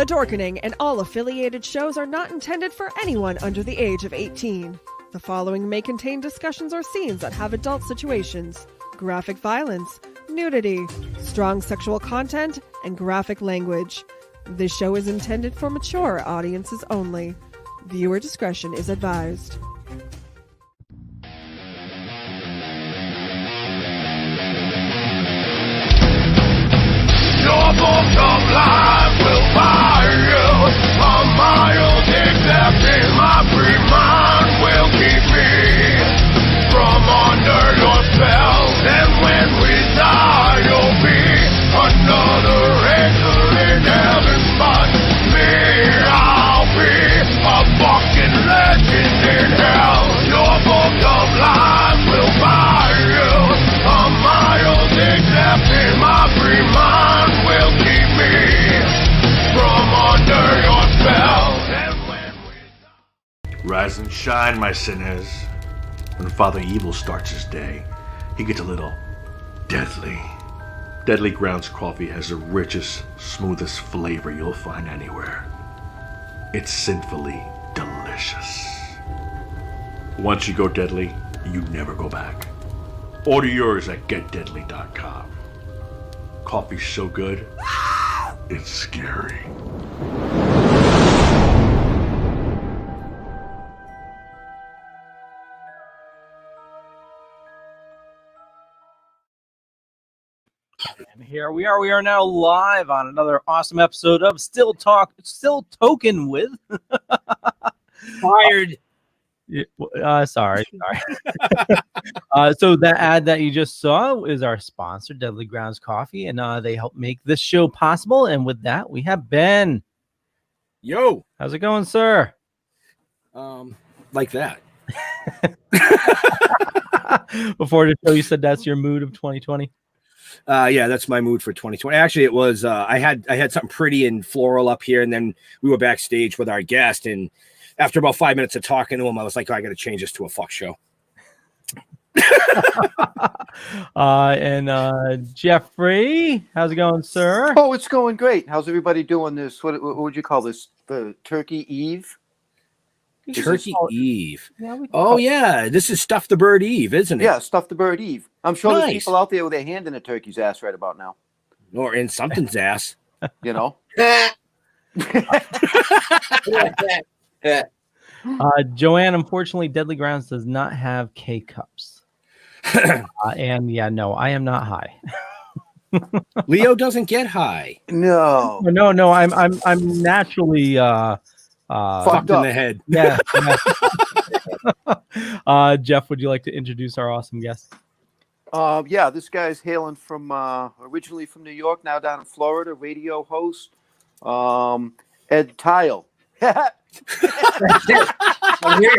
Dorkening and all affiliated shows are not intended for anyone under the age of 18. The following may contain discussions or scenes that have adult situations, graphic violence, nudity, strong sexual content, and graphic language. This show is intended for mature audiences only. Viewer discretion is advised. Your book of life will buy you a mild accepting. My free mind will keep me from under your spell. And when we die, you'll be another angel in heaven. But me, I'll be a fucking legend in hell. Your book of life will buy you a mild accepting. My free mind will keep me from under your spell. And when we rise and shine, my sinners. When Father Evil starts his day, he gets a little deadly. Deadly Grounds coffee has the richest, smoothest flavor you'll find anywhere. It's sinfully delicious. Once you go deadly, you never go back. Order yours at getdeadly.com. Coffee's so good, it's scary. And here we are. We are now live on another awesome episode of Still Toking with. Fired. Sorry. So that ad that you just saw is our sponsor, Deadly Grounds Coffee, and they help make this show possible. And with that, we have Ben. Yo, how's it going, sir? Like that. Before the show, you said that's your mood of 2020. Yeah, that's my mood for 2020. Actually, it was I had something pretty and floral up here, and then we were backstage with our guest, and after about 5 minutes of talking to him, I was like, oh, I got to change this to a fuck show. And Jeffrey, how's it going, sir? Oh, it's going great. How's everybody doing this? What would you call this? The Turkey Eve? Turkey Eve. Yeah, this is Stuff the Bird Eve, isn't it? Yeah, Stuff the Bird Eve. I'm sure Nice. There's people out there with their hand in a turkey's ass right about now. Or in something's ass. You know? Joanne, unfortunately, Deadly Grounds does not have K-Cups. And yeah, no, I am not high. Leo doesn't get high. No. I'm naturally fucked in the head. Yeah. Jeff, would you like to introduce our awesome guest? Yeah, this guy's hailing from originally from New York, now down in Florida, radio host, Ed Tyll. I'm here.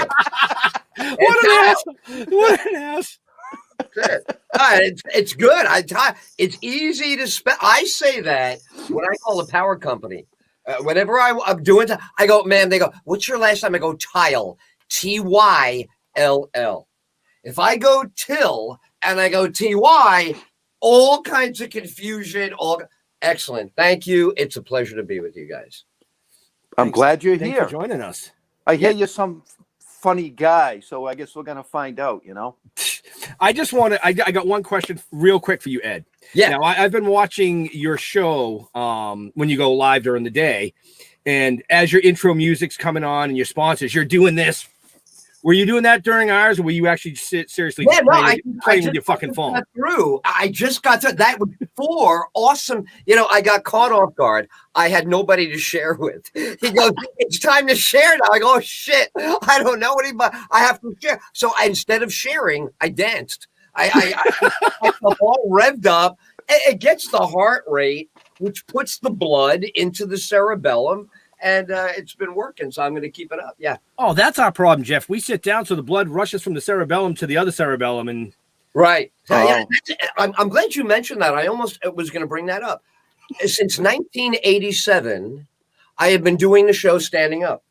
What an ass. It's good. It's easy to spell. I say that when I call a power company. Whenever I'm doing, I go, man, they go, what's your last name? I go, Tyll, Tyll. If I go Till and I go Ty, all kinds of confusion. Excellent. Thank you. It's a pleasure to be with you guys. I'm glad you're Thanks here. for joining us. I hear you're some funny guy, so I guess we're going to find out, you know? I just want to, I got one question real quick for you, Ed. Yeah. Now, I've been watching your show when you go live during the day, and as your intro music's coming on and your sponsors, you're doing this. Were you doing that during ours, or were you actually seriously playing with your fucking phone? I just got to that with 4 awesome. I got caught off guard. I had nobody to share with. He goes, "It's time to share now." I go, "Oh shit, I don't know anybody. I have to share." So instead of sharing, I danced. I I'm all revved up. It gets the heart rate, which puts the blood into the cerebellum. And it's been working, so I'm going to keep it up. Yeah. Oh, that's our problem, Jeff. We sit down so the blood rushes from the cerebellum to the other cerebellum, and right. Yeah, I'm glad you mentioned that. I almost was going to bring that up. Since 1987, I have been doing the show standing up.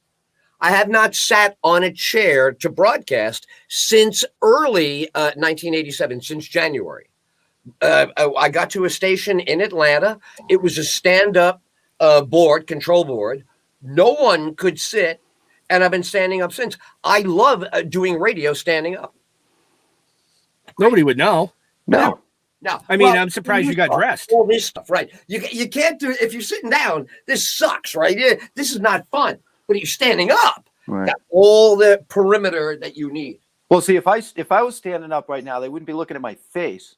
I have not sat on a chair to broadcast since early 1987, since January. I got to a station in Atlanta. It was a stand-up control board. No one could sit, and I've been standing up since. I love doing radio standing up. Nobody would know. No. No, I mean, I'm surprised you got dressed. All this stuff, right? You can't do it if you're sitting down. This sucks, right? Yeah, this is not fun. But you're standing up. Right. Got all the perimeter that you need. Well, see, if I was standing up right now, they wouldn't be looking at my face.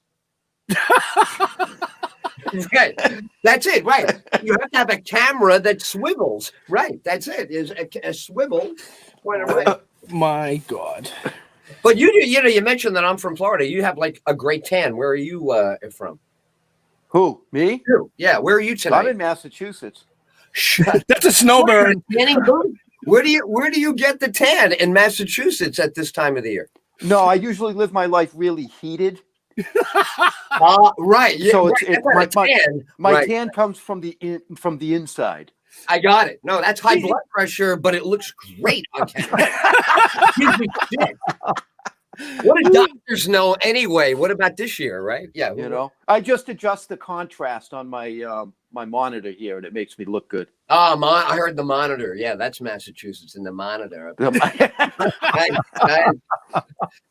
Right. That's it, right? You have to have a camera that swivels, right? That's it. Is a swivel. Right. My God. But you mentioned that I'm from Florida. You have like a great tan. Where are you from? Who? Me? You. Yeah. Where are you tonight? I'm in Massachusetts. That's a snowbird. Where do you get the tan in Massachusetts at this time of the year? No, I usually live my life really heated. Right. Yeah, So right. my tan comes from the inside. I got it. No, that's high blood pressure, but it looks great on camera. Gives me shit. What do doctors know anyway? What about this year, right? Yeah. You know, I just adjust the contrast on my my monitor here, and it makes me look good. I heard the monitor. Yeah, that's Massachusetts and the monitor.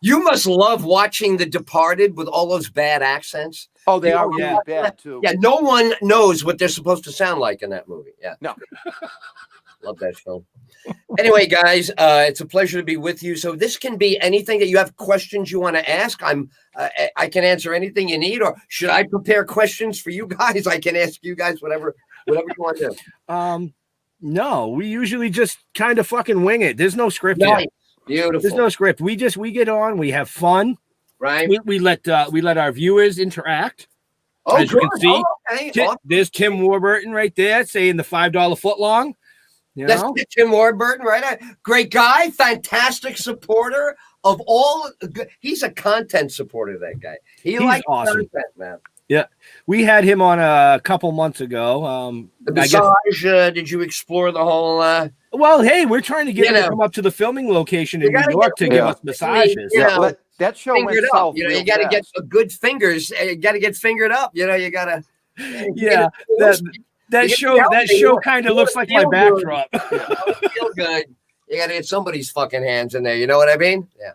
You must love watching The Departed with all those bad accents. Oh, they are really bad too. Yeah, no one knows what they're supposed to sound like in that movie. Yeah. No. Love that film. Anyway, guys, it's a pleasure to be with you. So this can be anything that you have questions you want to ask. I can answer anything you need, or should I prepare questions for you guys? I can ask you guys whatever you want to do. No, we usually just kind of fucking wing it. There's no script Nice. here. Beautiful. There's no script. We get on. We have fun. Right. We let our viewers interact. Oh, As you can see, Oh, okay. there's Tim Warburton right there saying the $5 footlong. You That's know? Tim Warburton, right? Great guy, fantastic supporter of all. He's a content supporter, that guy. He's likes awesome. content, man. Yeah, we had him on a couple months ago. The massage, did you explore the whole... well, hey, we're trying to get him You to know. come up to the filming location in You New gotta York to get- give Yeah. us massages. You know, Well, that show went fingered up. south. You know, real you got to get fast. a good fingers. You got to get fingered up. You know, you got to... Yeah, that show kind of looks like my backdrop. Feel good. You got to get somebody's fucking hands in there. You know what I mean? Yeah.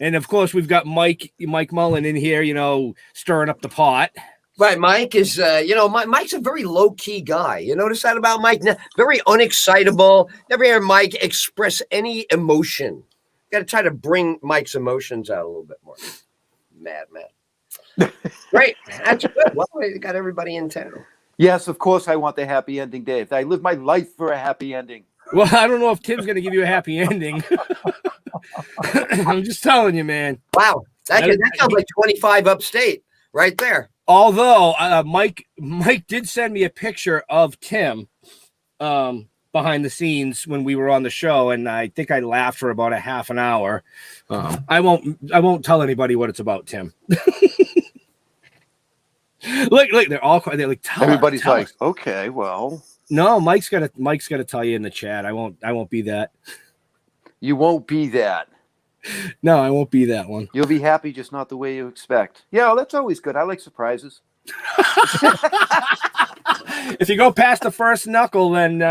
And of course, we've got Mike Mullen in here, you know, stirring up the pot. Right, Mike is, Mike's a very low-key guy. You notice that about Mike? Very unexcitable. Never hear Mike express any emotion. Got to try to bring Mike's emotions out a little bit more. Mad. Great. That's good. Well, we got everybody in town. Yes, of course I want the happy ending, Dave. I live my life for a happy ending. Well, I don't know if Tim's going to give you a happy ending. I'm just telling you, man. Wow. That sounds like 25 upstate right there. Although Mike did send me a picture of Tim behind the scenes when we were on the show, and I think I laughed for about a half an hour. I won't tell anybody what it's about, Tim. Look, they're like Everybody's tell like, us. okay, well, No, Mike's gotta tell you in the chat. I won't be that. you won't be that. No, I won't be that one. You'll be happy, just not the way you expect. Yeah, well, that's always good. I like surprises. If you go past the first knuckle, then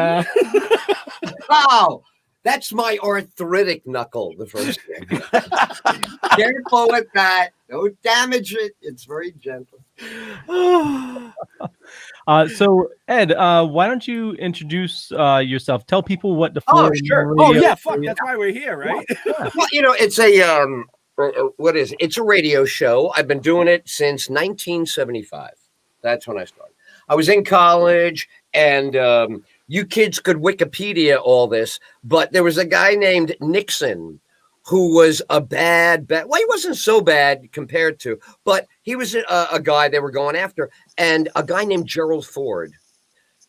Oh, that's my arthritic knuckle, the first thing. Careful with that. Don't damage it. It's very gentle. So Ed, why don't you introduce yourself? Tell people what the Florida sure. Man oh Radio- yeah, fuck, that's why we're here, right? Well, it's a what is it? It's a radio show. I've been doing it since 1975. That's when I started. I was in college, and you kids could Wikipedia all this, but there was a guy named Nixon who was a bad. Well, he wasn't so bad compared to, but he was a guy they were going after, and a guy named Gerald Ford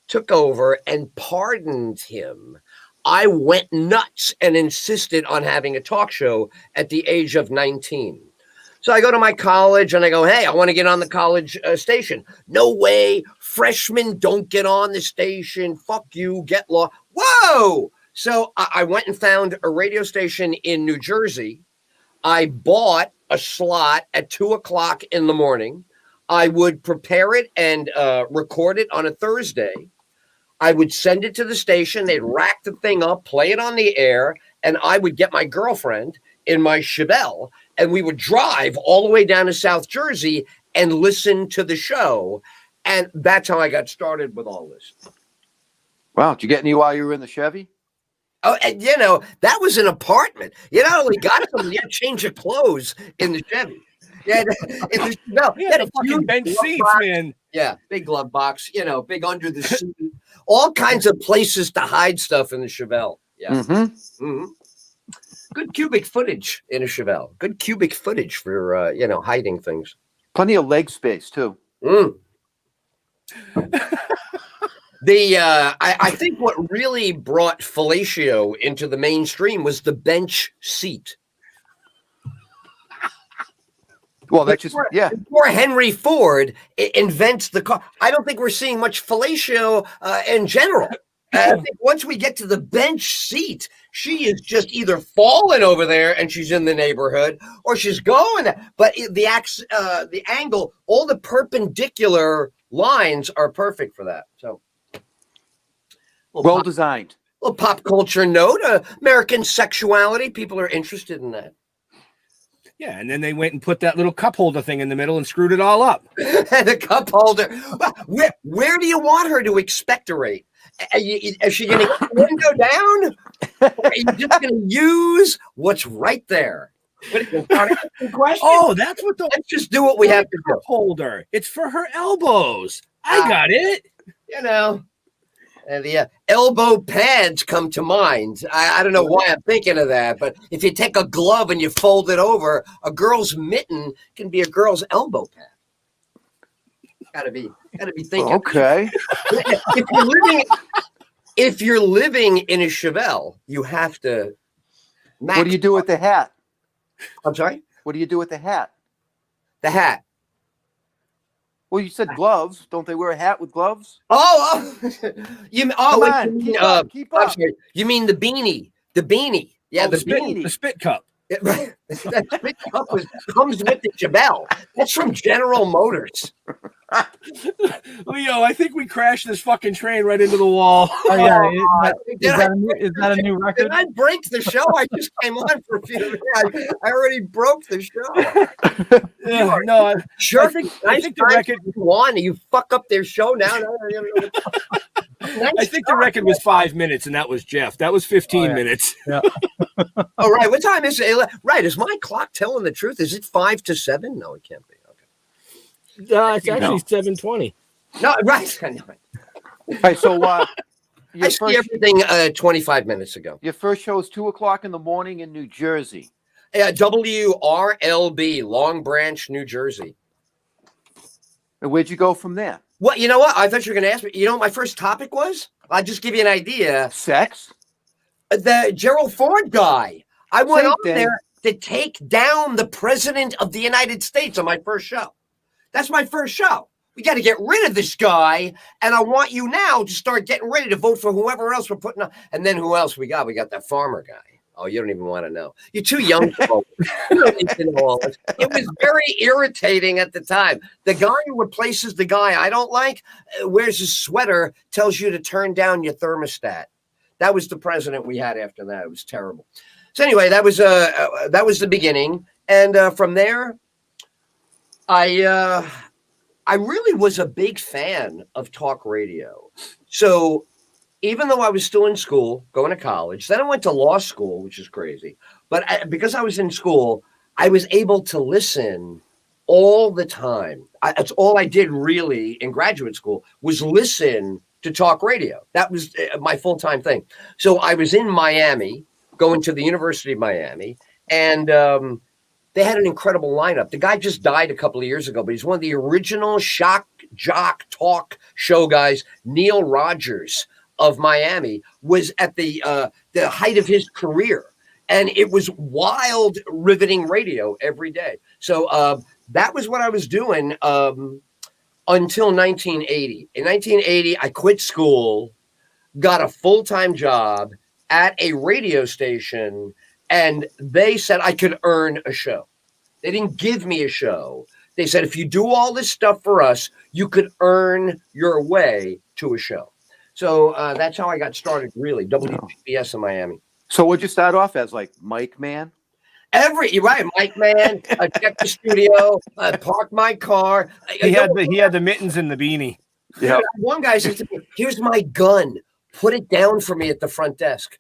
took over and pardoned him. I went nuts and insisted on having a talk show at the age of 19. So I go to my college and I go, hey, I want to get on the college station. No way. Freshmen don't get on the station. Fuck you. Get lost. Whoa. So I went and found a radio station in New Jersey. I bought a slot at 2:00 in the morning. I would prepare it and record it on a Thursday. I would send it to the station. They'd rack the thing up, play it on the air, and I would get my girlfriend in my Chevelle, and we would drive all the way down to South Jersey and listen to the show. And that's how I got started with all this. Wow, did you get any while you were in the Chevy? Oh, and that was an apartment. You not only got something, you had to change your clothes in the Chevy. Yeah, in the Chevelle. Yeah, the fucking bench seats, man. Yeah, big glove box, big under the seat. All kinds of places to hide stuff in the Chevelle. Yeah. Mm-hmm. Mm-hmm. Good cubic footage in a Chevelle. Good cubic footage for, hiding things. Plenty of leg space, too. Mm. I think what really brought fellatio into the mainstream was the bench seat. Well, that's just, yeah. Before Henry Ford invents the car, I don't think we're seeing much fellatio in general. I think once we get to the bench seat, she is just either falling over there and she's in the neighborhood, or she's going. But the angle, all the perpendicular lines are perfect for that. So, well designed. Little pop culture note: American sexuality. People are interested in that. Yeah, and then they went and put that little cup holder thing in the middle and screwed it all up. The cup holder. Where do you want her to expectorate? Is she going to get the window down? Or are you just going to use what's right there? Oh, that's what Let's just do what we have to do. cup holder. It's for her elbows. I got it. And the elbow pads come to mind. I don't know why I'm thinking of that, but if you take a glove and you fold it over, a girl's mitten can be a girl's elbow pad. Gotta be thinking. Okay. If you're living in a Chevelle, you have to. What do you do with the hat? I'm sorry? What do you do with the hat? The hat. Well, you said gloves. Don't they wear a hat with gloves? Keep up. I'm sorry. You mean the beanie? The beanie. Yeah, the beanie. The spit cup. That spit cup comes with the Chevelle. That's from General Motors. Leo, I think we crashed this fucking train right into the wall. Oh, yeah. Is that a new record? Did I break the show? I just came on for a few minutes. I already broke the show. Yeah, no, Sure. I think the record. You fuck up their show now. I think the record was 5 minutes, and that was Jeff. That was 15 minutes. Yeah. Oh, right. What time is it? Right. Is my clock telling the truth? Is it 5 to 7? No, it can't be. Okay. It's actually 7:20. No, right. All right, so I see everything 25 minutes ago. Your first show is 2:00 in the morning in New Jersey. WRLB, Long Branch, New Jersey. And where'd you go from there? Well, you know what? I thought you were going to ask me. You know what my first topic was? I'll just give you an idea. Sex? The Gerald Ford guy. I went Same up thing. there to take down the president of the United States on my first show. That's my first show. We got to get rid of this guy, and I want you now to start getting ready to vote for whoever else we're putting on. And then who else we got? We got that farmer guy. Oh, you don't even want to know. You're too young to vote. You don't need to know all this. It was very irritating at the time. The guy who replaces the guy I don't like, wears his sweater, tells you to turn down your thermostat. That was the president we had after that. It was terrible. So anyway, that was the beginning, and from there, I really was a big fan of talk radio. So even though I was still in school, going to college, then I went to law school, which is crazy. But because I was in school, I was able to listen all the time. That's all I did really in graduate school was listen to talk radio. That was my full-time thing. So I was in Miami, going to the University of Miami, and they had an incredible lineup. The guy just died a couple of years ago, but he's one of the original shock jock talk show guys. Neil Rogers of Miami was at the height of his career, and it was wild, riveting radio every day. So that was what I was doing until 1980. In 1980, I quit school, got a full-time job at a radio station, and they said I could earn a show. They didn't give me a show. They said, if you do all this stuff for us, you could earn your way to a show. So that's how I got started, really. WTKS in Miami. So would you start off as like Mike Man? You're right, Mike Man. Check the studio. Park my car. He had the mittens and the beanie. Yeah. One guy says to me, "Here's my gun. Put it down for me at the front desk."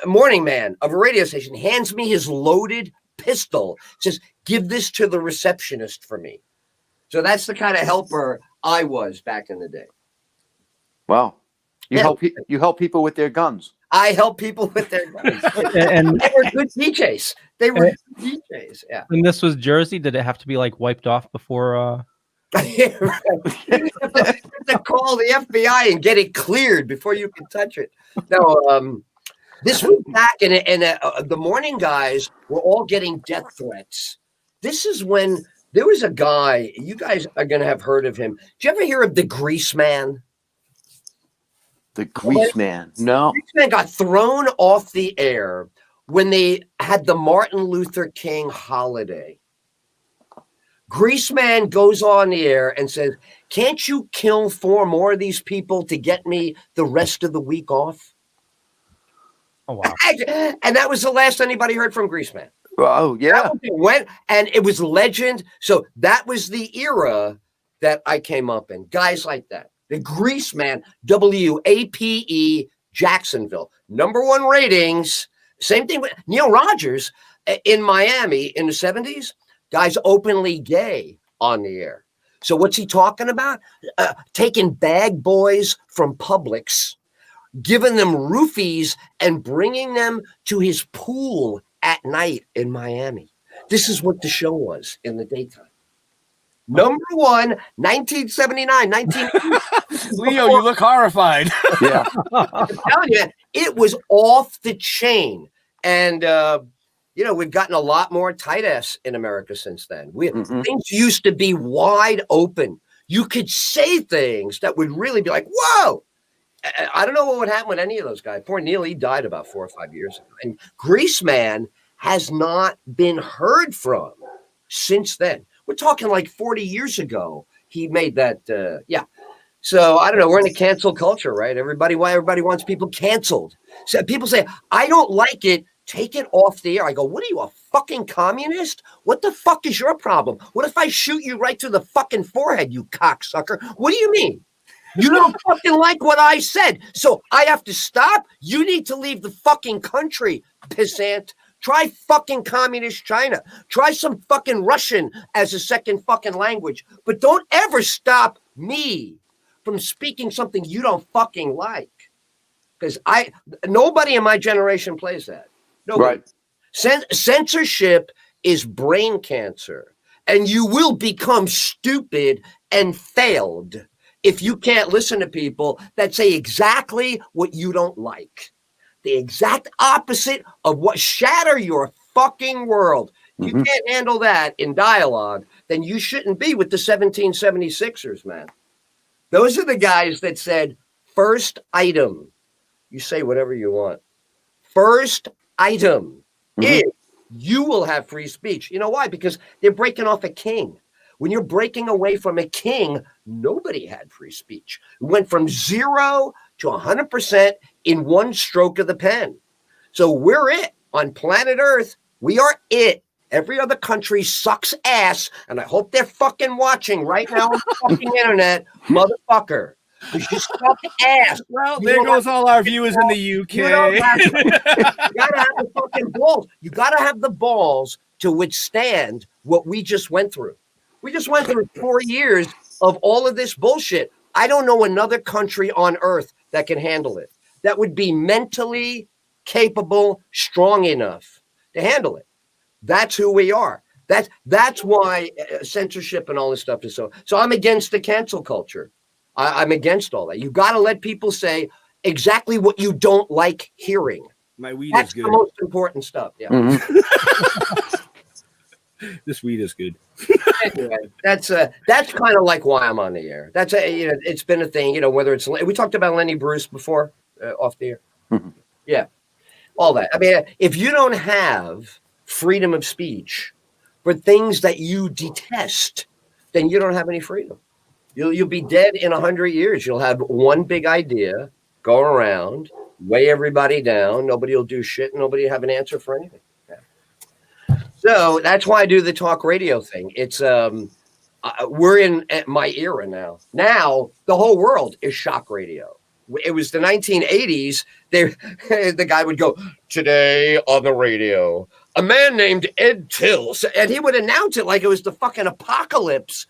Morning man of a radio station hands me his loaded pistol. Says, "Give this to the receptionist for me." So that's the kind of helper I was back in the day. Wow. You help people with their guns. I help people with their guns. And They were good DJs. Yeah. and this was Jersey. Did it have to be like wiped off before? You have to call the FBI and get it cleared before you can touch it. No, this was back in the morning guys were all getting death threats. This is when there was a guy, you guys are going to have heard of him. Did you ever hear of the Grease Man? The Grease Man. No. Grease Man got thrown off the air when they had the Martin Luther King holiday. Grease Man goes on the air and says, "Can't you kill 4 more of these people to get me the rest of the week off?" Oh wow! And that was the last anybody heard from Grease Man. Oh yeah. And it was legend. So that was the era that I came up in. Guys like that. The Grease Man, WAPE Jacksonville, #1 ratings. Same thing with Neil Rogers in Miami in the 70s. Guys openly gay on the air. So what's he talking about? Taking bag boys from Publix, giving them roofies, and bringing them to his pool at night in Miami. This is what the show was in the daytime. #1, 1979, 1980. Leo, you look horrified. Yeah. I'm telling you, it was off the chain. And, we've gotten a lot more tight ass in America since then. Things used to be wide open. You could say things that would really be like, whoa. I don't know what would happen with any of those guys. Poor Neil, he died about 4 or 5 years ago. And Grease Man has not been heard from since then. We're talking like 40 years ago. He made that, So I don't know. We're in a cancel culture, right? Everybody wants people canceled. So people say, "I don't like it. Take it off the air." I go, "What are you, a fucking communist? What the fuck is your problem? What if I shoot you right through the fucking forehead, you cocksucker? What do you mean? You don't fucking like what I said, so I have to stop? You need to leave the fucking country, pissant. Try fucking communist China. Try some fucking Russian as a second fucking language. But don't ever stop me from speaking something you don't fucking like." Because nobody in my generation plays that. Nobody. Right. Censorship is brain cancer. And you will become stupid and failed if you can't listen to people that say exactly what you don't like. The exact opposite of what shatter your fucking world. You can't handle that in dialogue, then you shouldn't be with the 1776ers, man. Those are the guys that said, first item. You say whatever you want. First item is you will have free speech. You know why? Because they're breaking off a king. When you're breaking away from a king, nobody had free speech. It went from 0 to 100% in one stroke of the pen. So we're it on planet Earth. We are it. Every other country sucks ass, and I hope they're fucking watching right now on the fucking internet, motherfucker. You suck ass. Well, there goes all our viewers in the UK. You gotta have the fucking balls. You gotta have the balls to withstand what we just went through. We just went through 4 years of all of this bullshit. I don't know another country on earth that can handle it, that would be mentally capable, strong enough to handle it. That's who we are. That's why censorship and all this stuff is so. So I'm against the cancel culture. I'm against all that. You got to let people say exactly what you don't like hearing. My weed That's is good. the most important stuff. Yeah. This weed is good. Anyway, that's kind of like why I'm on the air. That's it's been a thing. Whether it's we talked about Lenny Bruce before off the air. Yeah, all that. I mean, if you don't have freedom of speech for things that you detest, then you don't have any freedom. You'll be dead in 100 years. You'll have one big idea go around, weigh everybody down. Nobody will do shit. And nobody will have an answer for anything. Yeah. So that's why I do the talk radio thing. It's we're in my era now. Now the whole world is shock radio. It was the 1980s. The guy would go, today on the radio, a man named Ed Tyll, and he would announce it like it was the fucking apocalypse.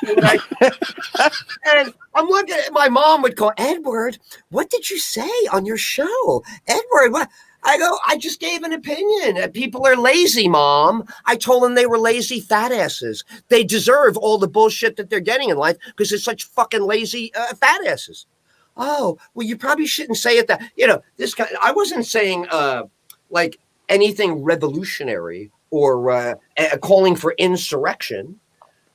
And I'm looking at my mom would go, Edward, what did you say on your show? Edward, what? I go, I just gave an opinion. People are lazy, Mom. I told them they were lazy fat asses. They deserve all the bullshit that they're getting in life because they're such fucking lazy fat asses. Oh, well, you probably shouldn't say it that, this guy, I wasn't saying like anything revolutionary or calling for insurrection.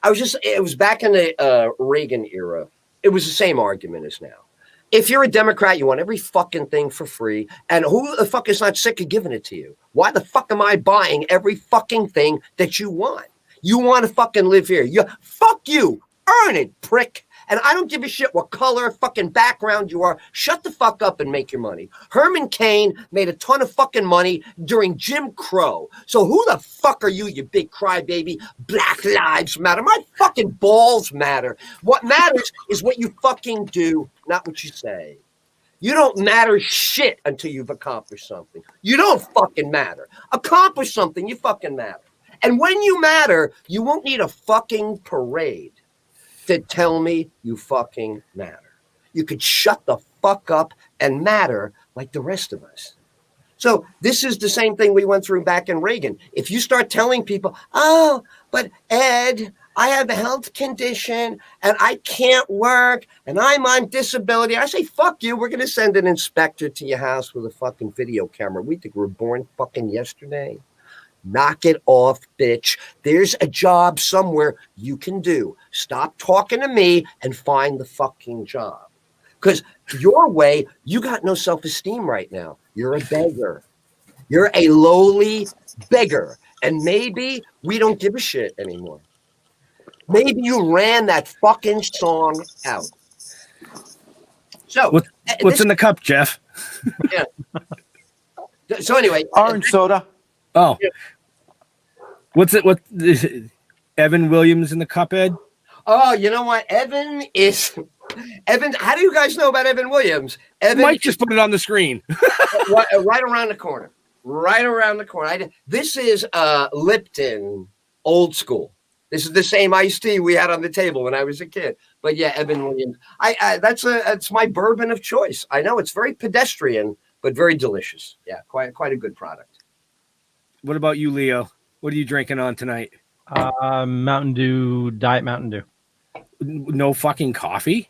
It was back in the Reagan era. It was the same argument as now. If you're a Democrat, you want every fucking thing for free. And who the fuck is not sick of giving it to you? Why the fuck am I buying every fucking thing that you want? You want to fucking live here. Fuck you. Earn it, prick. And I don't give a shit what color, fucking background you are. Shut the fuck up and make your money. Herman Cain made a ton of fucking money during Jim Crow. So who the fuck are you, you big crybaby? Black lives matter. My fucking balls matter. What matters is what you fucking do, not what you say. You don't matter shit until you've accomplished something. You don't fucking matter. Accomplish something, you fucking matter. And when you matter, you won't need a fucking parade to tell me you fucking matter. You could shut the fuck up and matter like the rest of us. So this is the same thing we went through back in Reagan. If you start telling people, oh, but Ed, I have a health condition and I can't work and I'm on disability. I say, fuck you. We're going to send an inspector to your house with a fucking video camera. We think we're born fucking yesterday. Knock it off, bitch. There's a job somewhere you can do. Stop talking to me and find the fucking job. Because your way, you got no self-esteem right now. You're a beggar. You're a lowly beggar. And maybe we don't give a shit anymore. Maybe you ran that fucking song out. So what's in the cup, Jeff? Yeah. So anyway, Orange soda. Oh, what's it? What Evan Williams in the cup, Ed? Oh, you know what? Evan. How do you guys know about Evan Williams? Evan, Mike just put it on the screen. right around the corner. Right around the corner. This is Lipton, old school. This is the same iced tea we had on the table when I was a kid. But yeah, Evan Williams. That's my bourbon of choice. I know it's very pedestrian, but very delicious. Yeah, quite a good product. What about you, Leo? What are you drinking on tonight? Mountain Dew, Diet Mountain Dew. No fucking coffee?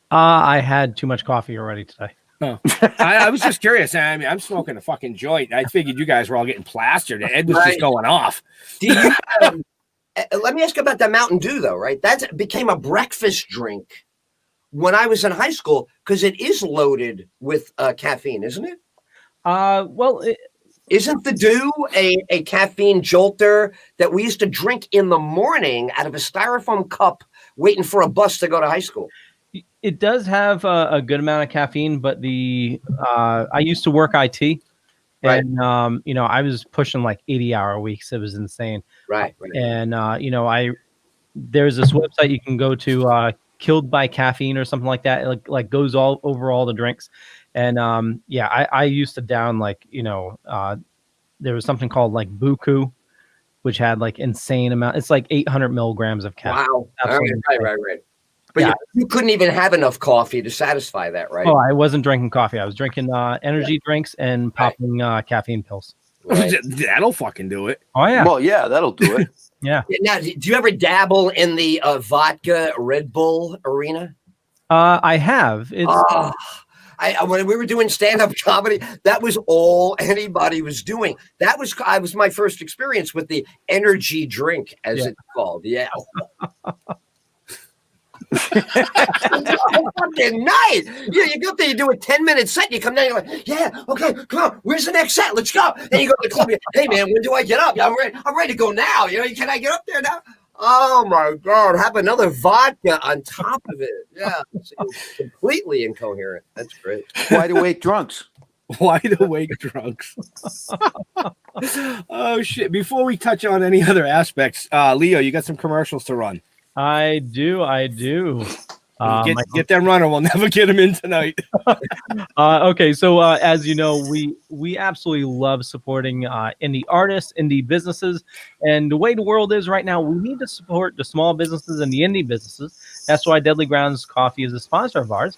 I had too much coffee already today. Oh. I was just curious. I mean, I'm smoking a fucking joint. I figured you guys were all getting plastered. Ed was just going off. Let me ask you about that Mountain Dew, though, right? That became a breakfast drink when I was in high school because it is loaded with caffeine, isn't it? Isn't the Dew a caffeine jolter that we used to drink in the morning out of a styrofoam cup waiting for a bus to go to high school? It does have a good amount of caffeine, but I used to work IT, and I was pushing like 80-hour weeks. It was insane. Right. And there's this website you can go to, Killed by Caffeine or something like that. It like goes all over all the drinks. And I used to down there was something called like Buku, which had like insane amount. It's like 800 milligrams of caffeine. Wow. Right. But you couldn't even have enough coffee to satisfy that, right? Oh, I wasn't drinking coffee. I was drinking energy drinks and popping caffeine pills. Right. That'll fucking do it. Oh yeah. Well, yeah, that'll do it. Yeah. Now, do you ever dabble in the vodka Red Bull arena? I have. When we were doing stand-up comedy, that was all anybody was doing. That was my first experience with the energy drink, as it's called. Yeah. Fucking night. You go there, you do a 10-minute set, you come down, you're like, yeah, okay, come on, where's the next set? Let's go. And you go to the club, hey man, when do I get up? I'm ready to go now. Can I get up there now? Oh my God! Have another vodka on top of it. Yeah, it's completely incoherent. That's great. Wide awake drunks. Wide awake drunks. Oh shit! Before we touch on any other aspects, Leo, you got some commercials to run. I do. Get them running. We'll never get them in tonight. Okay, so as you know, we absolutely love supporting indie artists, indie businesses, and the way the world is right now, we need to support the small businesses and the indie businesses. That's why Deadly Grounds Coffee is a sponsor of ours.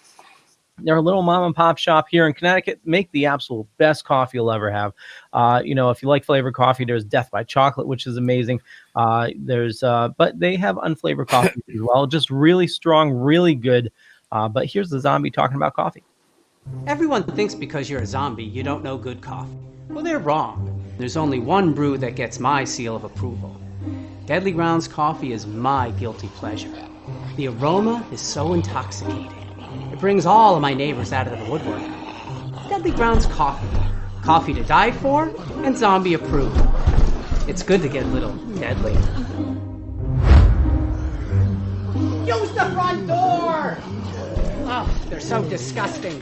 They're a little mom and pop shop here in Connecticut. Make the absolute best coffee you'll ever have. If you like flavored coffee, there's Death by Chocolate, which is amazing. But they have unflavored coffee as well. Just really strong, really good. But here's the zombie talking about coffee. Everyone thinks because you're a zombie, you don't know good coffee. Well, they're wrong. There's only one brew that gets my seal of approval. Deadly Grounds Coffee is my guilty pleasure. The aroma is so intoxicating. It brings all of my neighbors out of the woodwork. Deadly Grounds Coffee. Coffee to die for and zombie approved. It's good to get a little deadly. Use the front door! Oh, they're so disgusting.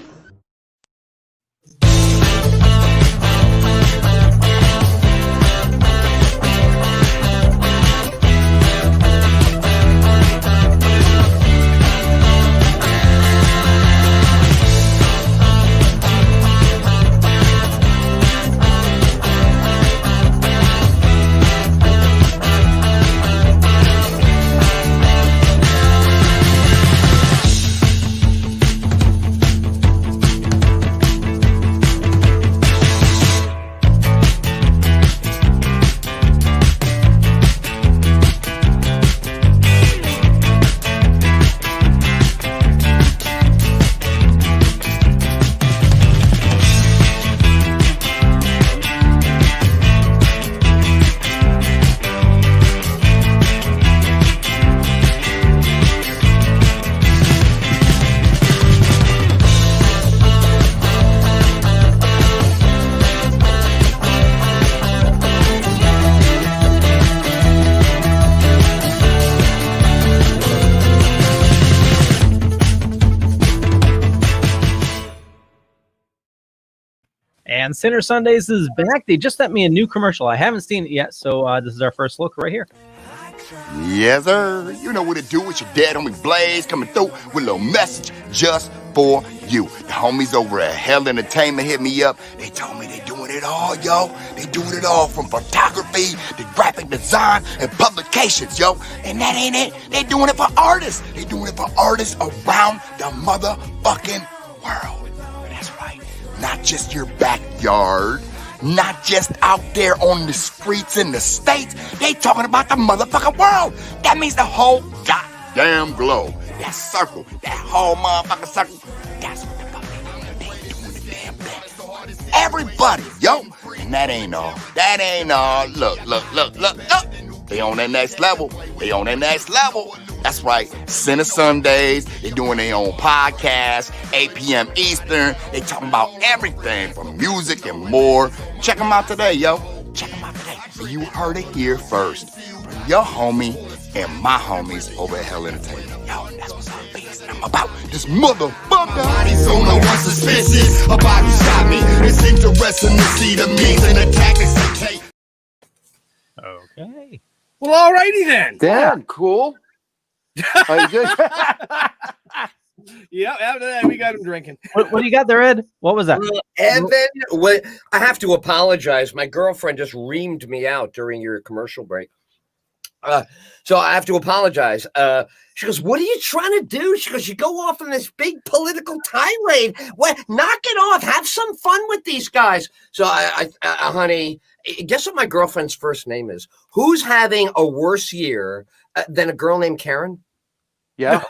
And Sinner Sundays is back. They just sent me a new commercial. I haven't seen it yet, so this is our first look right here. Yes, sir. You know what to do. It's your dad, homie Blaze, coming through with a little message just for you. The homies over at Hell Entertainment hit me up. They told me they doing it all, yo. They doing it all from photography to graphic design and publications, yo. And that ain't it. They doing it for artists. They doing it for artists around the motherfucking world. That's right. Not just your backyard. Not just out there on the streets in the States. They talking about the motherfucking world. That means the whole goddamn globe. That circle, that whole motherfucking circle. That's what the fuck they doing the damn thing. Everybody, yo. And that ain't all. That ain't all. Look. They on that next level. That's right. Sinner Sundays. They doing their own podcast. 8 p.m. Eastern. They talking about everything from music and more. Check them out today, yo. Check them out today. You heard it here first. From your homie and my homies over at Hell Entertainment. Yo, that's what's up, babies. And I'm about this motherfucker. My body's on the one suspicious. Her body shot me. It's interesting to see the means and the tactics they take. Okay. Well, alrighty then. Dan, cool. Are you good? Yeah, after that, we got him drinking. What do you got there, Ed? What was that? Evan, I have to apologize. My girlfriend just reamed me out during your commercial break. So I have to apologize. She goes, what are you trying to do? She goes, you go off on this big political tirade. What? Knock it off. Have some fun with these guys. So, honey, guess what my girlfriend's first name is? Who's having a worse year than a girl named Karen? Yeah.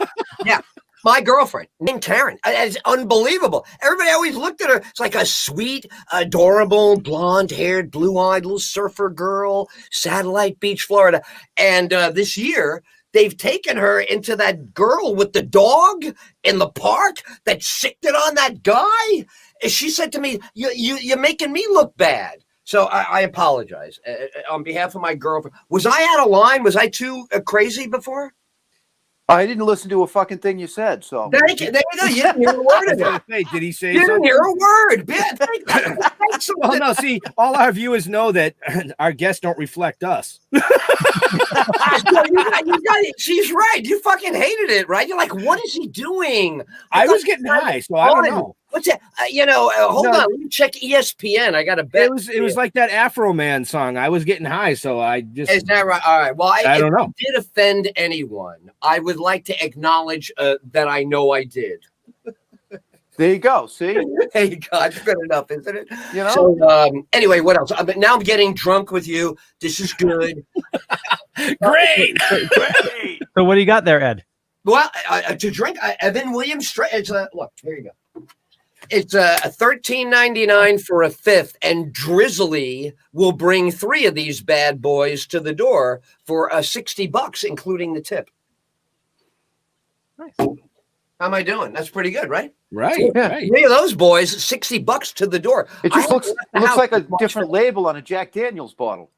Yeah. My girlfriend named Karen. It's unbelievable. Everybody always looked at her. It's like a sweet, adorable, blonde-haired, blue-eyed little surfer girl, Satellite Beach, Florida. And this year, they've taken her into that girl with the dog in the park that sicked it on that guy. And she said to me, you're making me look bad. So I apologize on behalf of my girlfriend. Was I out of line? Was I too crazy before? I didn't listen to a fucking thing you said. So There you go. You didn't hear a word of it. Hey, did he say You didn't something? hear a word. Well, no, see, all our viewers know that our guests don't reflect us. She's right. You fucking hated it, right? You're like, what is he doing? I was getting high, so I don't know. What's that? Hold on. Let me check ESPN. I got to bet. It was like that Afro Man song. I was getting high, so I just. Is that right? All right. Well, I don't know. If I did offend anyone, I would like to acknowledge that I know I did. there you go. See, Hey, God, it's good enough, isn't it? you know. So, anyway, what else? Now I'm getting drunk with you. This is good. Great. So what do you got there, Ed? Well, to drink, Evan Williams straight. It's look. Here you go. It's a $13.99 for a fifth, and Drizzly will bring 3 of these bad boys to the door for $60, including the tip. Nice. How am I doing? That's pretty good, right? Right. Yeah. Right. 3 of those boys, $60 to the door. It just I looks left the house like a to watch different it. label on a Jack Daniel's bottle.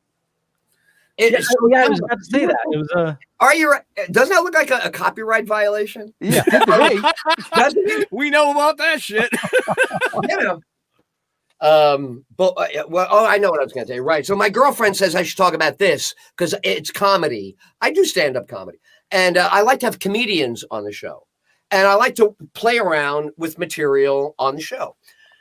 It- Yeah, so I was about to say that. It was a. Are you? Doesn't that look like a copyright violation? Yeah, to me. Doesn't it? We know about that shit. You know. I know what I was going to say. Right. So my girlfriend says I should talk about this because it's comedy. I do stand-up comedy, and I like to have comedians on the show, and I like to play around with material on the show.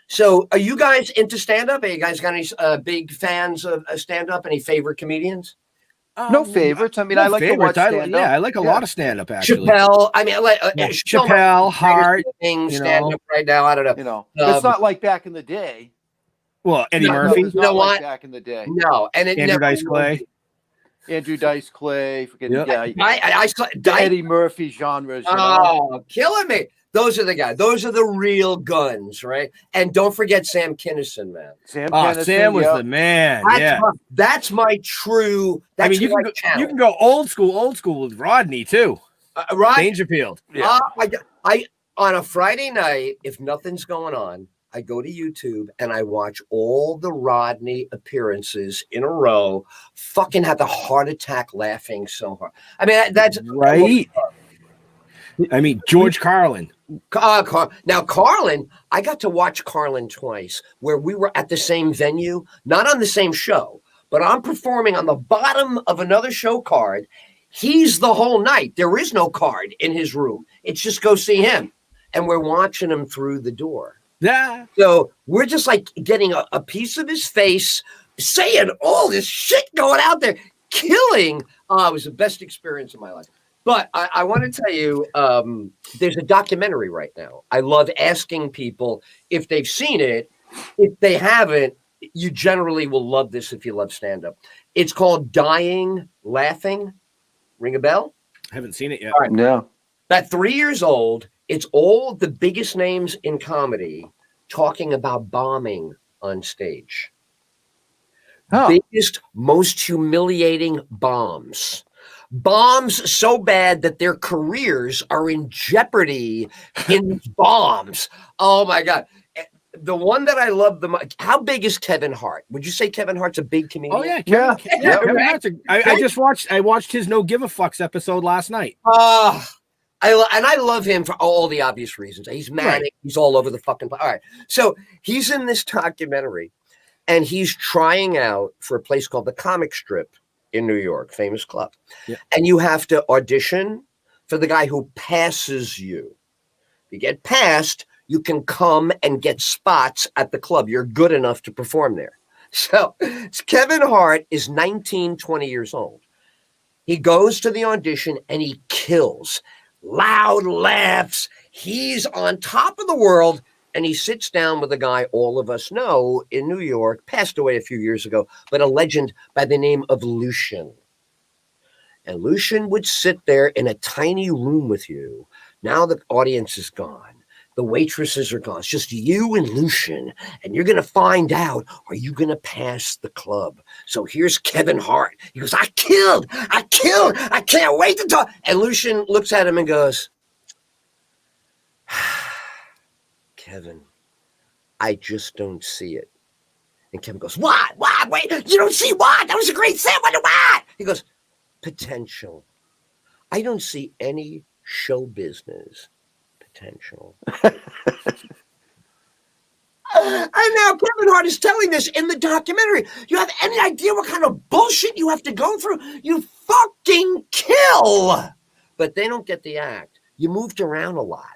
So, are you guys into stand-up? Are you guys got any big fans of stand-up? Any favorite comedians? No favorites. I mean, I like to watch stand-up. I like a lot of stand-up actually. Chappelle. I mean, Chappelle, Hart, stand-up right now. I don't know. You know, it's not like back in the day. Well, Eddie No, Murphy. It's You not know like what? back in the day. No, and it Andrew never Dice will Clay. be. Andrew Dice Clay. Forget Yep. I the Eddie Murphy genres. You know? Oh, killing me. Those are the guys. Those are the real guns, right? And don't forget Sam Kinison, man. Sam Sam was the man. That's my true. That's I mean, you can go old school with Rodney too. right. Dangerfield. I on a Friday night, if nothing's going on, I go to YouTube and I watch all the Rodney appearances in a row. Fucking have the heart attack laughing so hard. I mean, that's Right. I mean, George Carlin. Now, Carlin, I got to watch Carlin twice where we were at the same venue, not on the same show, but I'm performing on the bottom of another show card. He's the whole night. There is no card in his room. It's just go see him. And we're watching him through the door. Yeah. So we're just like getting a piece of his face, saying all this shit going out there, killing. It was the best experience of my life. But I want to tell you, there's a documentary right now. I love asking people if they've seen it. If they haven't, you generally will love this if you love stand-up. It's called Dying Laughing. Ring a bell? I haven't seen it yet. All right. No. About 3 years old. It's all the biggest names in comedy talking about bombing on stage. Biggest, most humiliating bombs. Bombs so bad that their careers are in jeopardy in these bombs. Oh my God. The one that I love the most, how big is Kevin Hart? Would you say Kevin Hart's a big comedian? Oh yeah, Yeah. Kevin Hart's I watched his No Give a Fucks episode last night. I love him for all the obvious reasons. He's manic. Right. He's all over the fucking place. All right. So he's in this documentary and he's trying out for a place called the Comic Strip in New York, famous club. Yeah. And you have to audition for the guy who passes you. If you get passed, you can come and get spots at the club. You're good enough to perform there. So Kevin Hart is 19, 20 years old. He goes to the audition and he kills. Loud laughs. He's on top of the world. And he sits down with a guy all of us know in New York, passed away a few years ago, but a legend by the name of Lucien. And Lucien would sit there in a tiny room with you. Now the audience is gone. The waitresses are gone. It's just you and Lucien. And you're going to find out, are you going to pass the club? So here's Kevin Hart. He goes, I killed. I can't wait to talk. And Lucien looks at him and goes, Kevin, I just don't see it. And Kevin goes, what? Wait, you don't see what? That was a great set. What? He goes, potential. I don't see any show business potential. And now Kevin Hart is telling this in the documentary. You have any idea what kind of bullshit you have to go through? You fucking kill. But they don't get the act. You moved around a lot.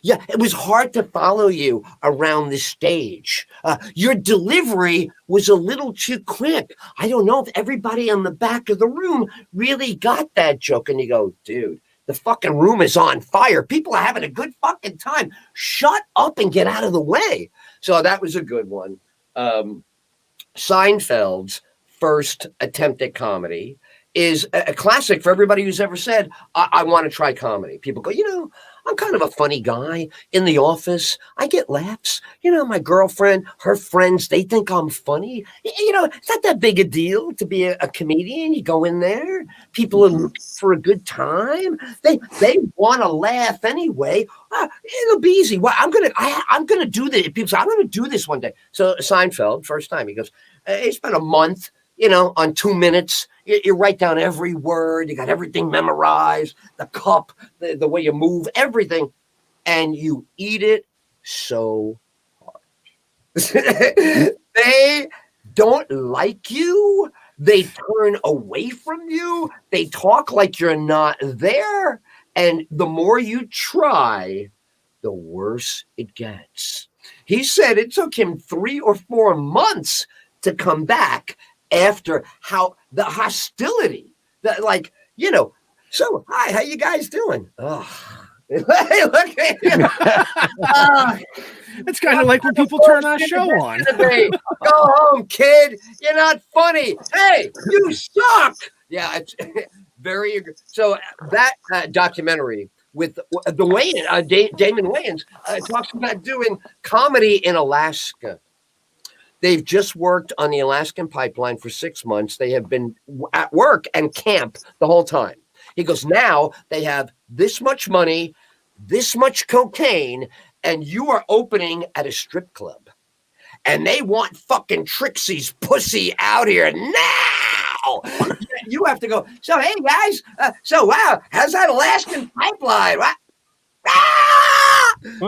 Yeah, it was hard to follow you around the stage. Your delivery was a little too quick. I don't know if everybody in the back of the room really got that joke. And you go, dude, the fucking room is on fire. People are having a good fucking time. Shut up and get out of the way. So that was a good one. Seinfeld's first attempt at comedy is a classic for everybody who's ever said, I want to try comedy. People go, I'm kind of a funny guy in the office. I get laughs. My girlfriend, her friends, they think I'm funny. It's not that big a deal to be a comedian. You go in there, people are looking for a good time. They want to laugh anyway. It'll be easy. Well, I'm gonna do this. People say, I'm gonna do this one day. So Seinfeld, first time, he goes, he spent a month, on 2 minutes. You write down every word. You got everything memorized, the cup, the way you move, everything. And you eat it so hard. They don't like you. They turn away from you. They talk like you're not there. And the more you try, the worse it gets. He said it took him 3 or 4 months to come back after how the hostility that so hi, how you guys doing? Oh, look at you. It's kind of like when people turn our show on. Go home, kid. You're not funny. Hey, you suck. Yeah, it's very. So that documentary with the Wayans, Damon Wayans, talks about doing comedy in Alaska. They've just worked on the Alaskan pipeline for 6 months. They have been at work and camp the whole time. He goes, now they have this much money, this much cocaine, and you are opening at a strip club. And they want fucking Trixie's pussy out here now. You have to go, so hey guys, wow, how's that Alaskan pipeline? What?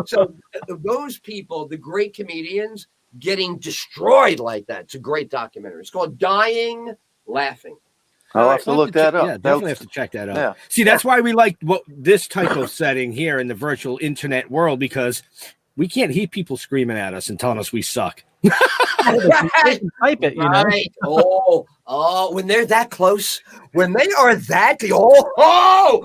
So those people, the great comedians, getting destroyed like that. It's a great documentary. It's called Dying Laughing. I'll have to look that up. Yeah, definitely have to check that out. Yeah. See, that's why we like this type of setting here in the virtual internet world, because we can't hear people screaming at us and telling us we suck. Type it, Right. Oh, when they're that close, when they are that,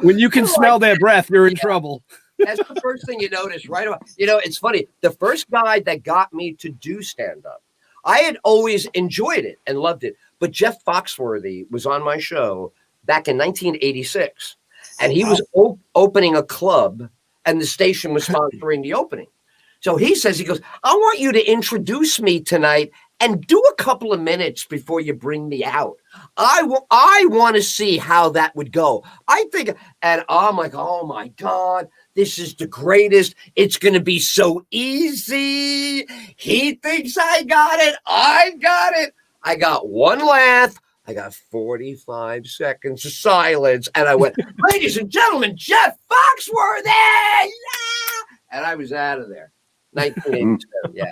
when you can smell their breath, you're in trouble. That's the first thing you notice right away. It's funny. The first guy that got me to do stand-up, I had always enjoyed it and loved it. But Jeff Foxworthy was on my show back in 1986. And he was opening a club, and the station was sponsoring the opening. So he goes, I want you to introduce me tonight and do a couple of minutes before you bring me out. I want to see how that would go. I think, and I'm like, oh my God, this is the greatest. It's going to be so easy. He thinks I got it. I got it. I got one laugh. I got 45 seconds of silence. And I went, ladies and gentlemen, Jeff Foxworthy. Yeah! And I was out of there. 1987. Yeah.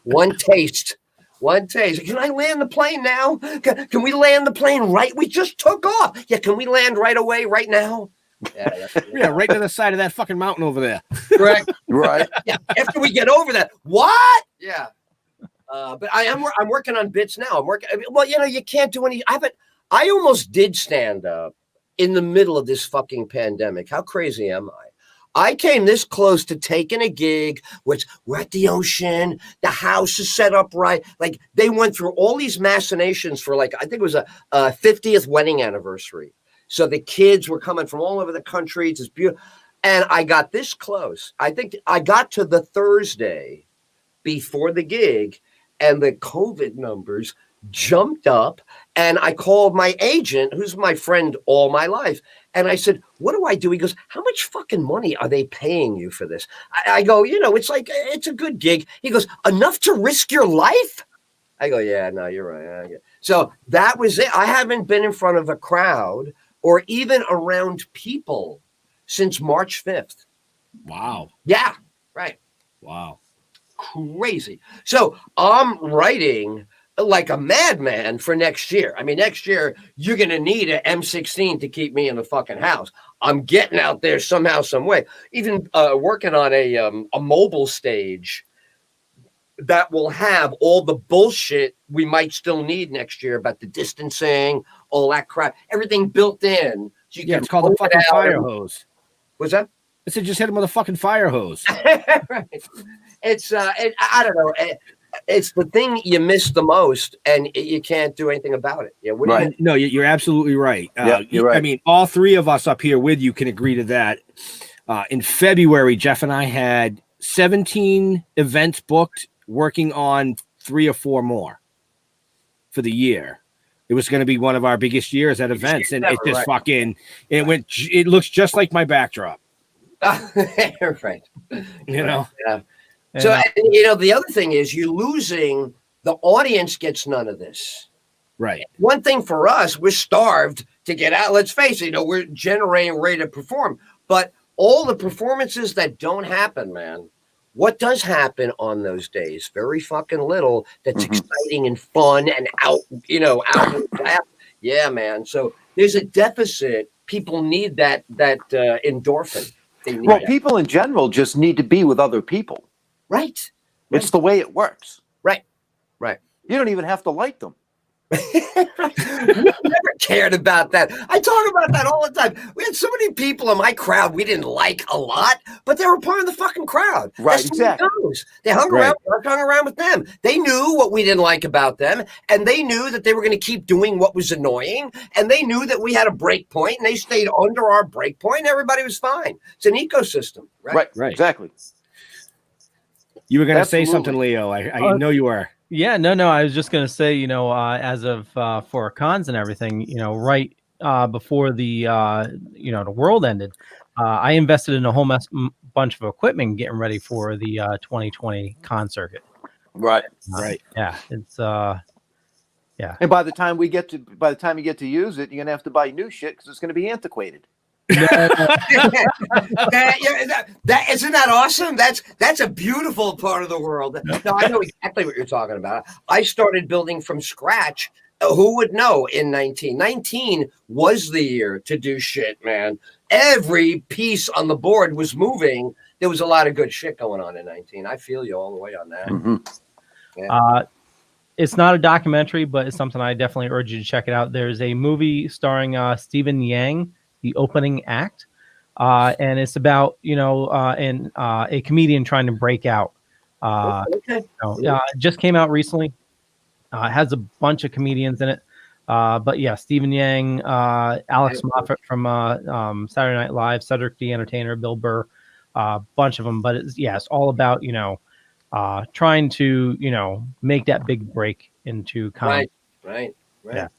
One taste. Can I land the plane now? Can we land the plane right? We just took off. Yeah. Can we land right away right now? Yeah, right to the side of that fucking mountain over there. Correct. Right. Yeah. After we get over that. What? Yeah. But I'm working on bits now. Well, you can't do any. I almost did stand up in the middle of this fucking pandemic. How crazy am I? I came this close to taking a gig, which we're at the ocean. The house is set up right. Like they went through all these machinations for I think it was a 50th wedding anniversary. So the kids were coming from all over the country. It's beautiful. And I got this close. I think I got to the Thursday before the gig, and the COVID numbers jumped up. And I called my agent, who's my friend all my life. And I said, what do I do? He goes, how much fucking money are they paying you for this? I go, it's a good gig. He goes, enough to risk your life? I go, yeah, no, you're right. So that was it. I haven't been in front of a crowd or even around people since March 5th. Wow. Yeah, right. Wow. Crazy. So I'm writing like a madman for next year. I mean, next year, you're going to need an M16 to keep me in the fucking house. I'm getting out there somehow, some way. Even working on a mobile stage that will have all the bullshit we might still need next year about the distancing, all that crap, everything built in. So you Yeah, can it's called a pull it fucking out fire and- hose. What's that? I said just hit him with a fucking fire hose. Right. It's I don't know. It's the thing you miss the most, and you can't do anything about it. Yeah, what do you- No, you're absolutely right. Yeah, you're right. I mean, all three of us up here with you can agree to that. In February, Jeff and I had 17 events booked, working on 3 or 4 more for the year. It was going to be one of our biggest years at events, and it just it looks just like my backdrop. right. You know. Yeah. And, So you know, the other thing is you're losing. The audience gets none of this. Right. One thing for us, we're starved to get out. Let's face it, you know, we're generating ready to perform. But all the performances that don't happen, man, what does happen on those days? Very fucking little that's exciting and fun and out, you know, out. Yeah, man. So there's a deficit. People need that endorphin. They need Well, that. people in general just need to be with other people. Right. It's the way it works. Right. Right. You don't even have to like them. Never cared about that. I talk about that all the time. We had so many people in my crowd we didn't like a lot, but they were part of the fucking crowd. Right, That's the way it exactly. goes. They hung around, I hung around with them. They knew what we didn't like about them, and they knew that they were going to keep doing what was annoying, and they knew that we had a break point, and they stayed under our break point, and everybody was fine. It's an ecosystem, right? Right. Exactly. You were going to say Absolutely. something, Leo. I know you were. Yeah, no. I was just gonna say, you know, as of for cons and everything, you know, right before the you know, the world ended, I invested in a whole bunch of equipment getting ready for the 2020 con circuit. Right. Right. Yeah, it's yeah. And by the time you get to use it, you're gonna have to buy new shit because it's gonna be antiquated. That isn't that awesome? That's a beautiful part of the world. No, I know exactly what you're talking about. I started building from scratch. Who would know? In 1919 was the year to do shit, man. Every piece on the board was moving. There was a lot of good shit going on in 19. I feel you all the way on that. Yeah. It's not a documentary, but it's something I definitely urge you to check it out. There's a movie starring Stephen Yang, the opening act, and it's about, you know, a comedian trying to break out. Okay. Just came out recently. It has a bunch of comedians in it, but yeah, Stephen Yang, Alex Moffat from Saturday Night Live, Cedric the Entertainer, Bill Burr, bunch of them. But it's all about, you know, trying to, you know, make that big break into comedy. Right. Yeah.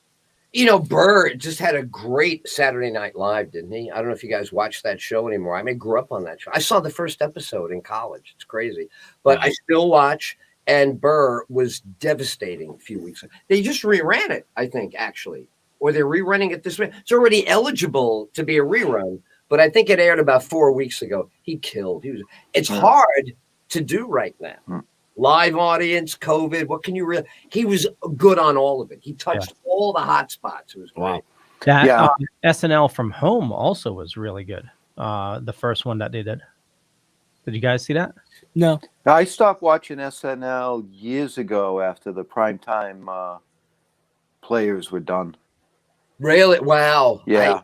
You know, Burr just had a great Saturday Night Live, didn't he? I don't know if you guys watch that show anymore. I grew up on that show. I saw the first episode in college. It's crazy. But I still watch, and Burr was devastating a few weeks ago. They just reran it, I think, actually. Or they're rerunning it this way. It's already eligible to be a rerun, but I think it aired about 4 weeks ago. He killed. It's hard to do right now. Live audience, COVID. What can you really? He was good on all of it. He touched all the hot spots. It was great. Wow. That SNL from home also was really good. The first one that they did. Did you guys see that? No. I stopped watching SNL years ago after the primetime players were done. Really? Wow. Yeah.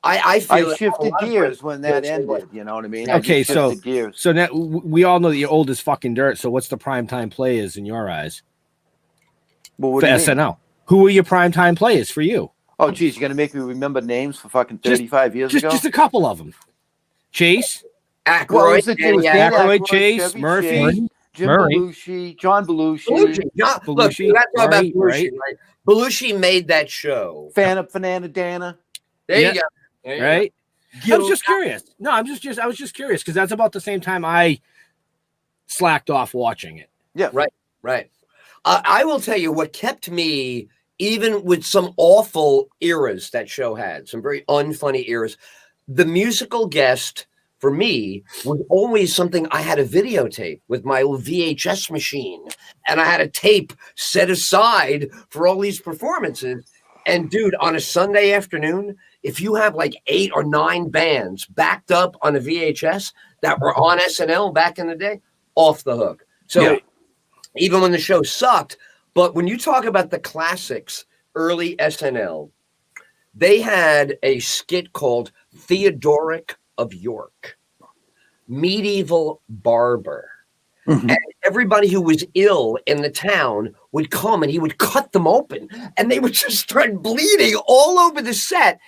I feel I shifted gears when that Yes, ended. You know what I mean? Okay, I just shifted so gears. so now we all know that you're old as fucking dirt. So what's the primetime players in your eyes Well, what for do you mean? SNL? Who were your primetime players for you? Oh, geez, you're gonna make me remember names for fucking 35 years ago? Just a couple of them. Chase, Well, Aykroyd, it was Dan Aykroyd, Chase, Chevy Murphy, Chase, Jim Murray. Belushi, John Belushi, Look, Belushi, we got to talk about right, Belushi. Right? Belushi made that show. Fanana Dana. There Yeah. you go. There you right? go. I was just curious. No, I was just curious because that's about the same time I slacked off watching it. Yeah. Right. I will tell you what kept me, even with some awful eras that show had, some very unfunny eras. The musical guest for me was always something I had a videotape with my old VHS machine, and I had a tape set aside for all these performances. And dude, on a Sunday afternoon, if you have like 8 or 9 bands backed up on a VHS that were on SNL back in the day, off the hook. So even when the show sucked, but when you talk about the classics, early SNL, they had a skit called Theodoric of York, medieval barber. And everybody who was ill in the town would come and he would cut them open and they would just start bleeding all over the set.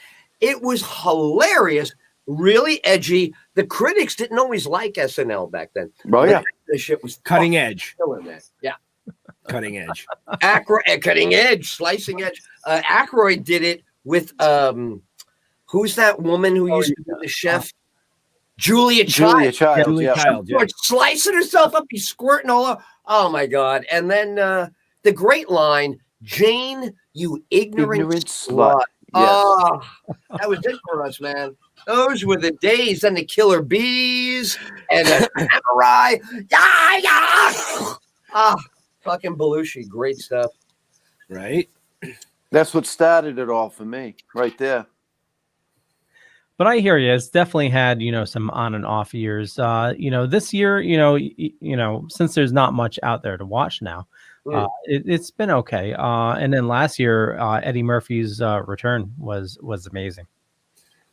It was hilarious, really edgy. The critics didn't always like SNL back then. Oh, yeah. The shit was Cutting edge. killing that. Yeah. Cutting edge. Cutting edge, slicing edge. Aykroyd did it with who's that woman who used to be the chef? Julia Child. Julia Child, yeah. Slicing herself up, he's squirting all over. Oh my God. And then the great line, Jane, you ignorant slut. Yes. Oh, that was it for us, man. Those were the days. And the Killer Bees and the Samurai. Fucking Belushi. Great stuff. Right? That's what started it all for me, right there. But I hear you. It's definitely had, some on and off years. This year, since there's not much out there to watch now, it's been okay. And then last year, Eddie Murphy's return was amazing.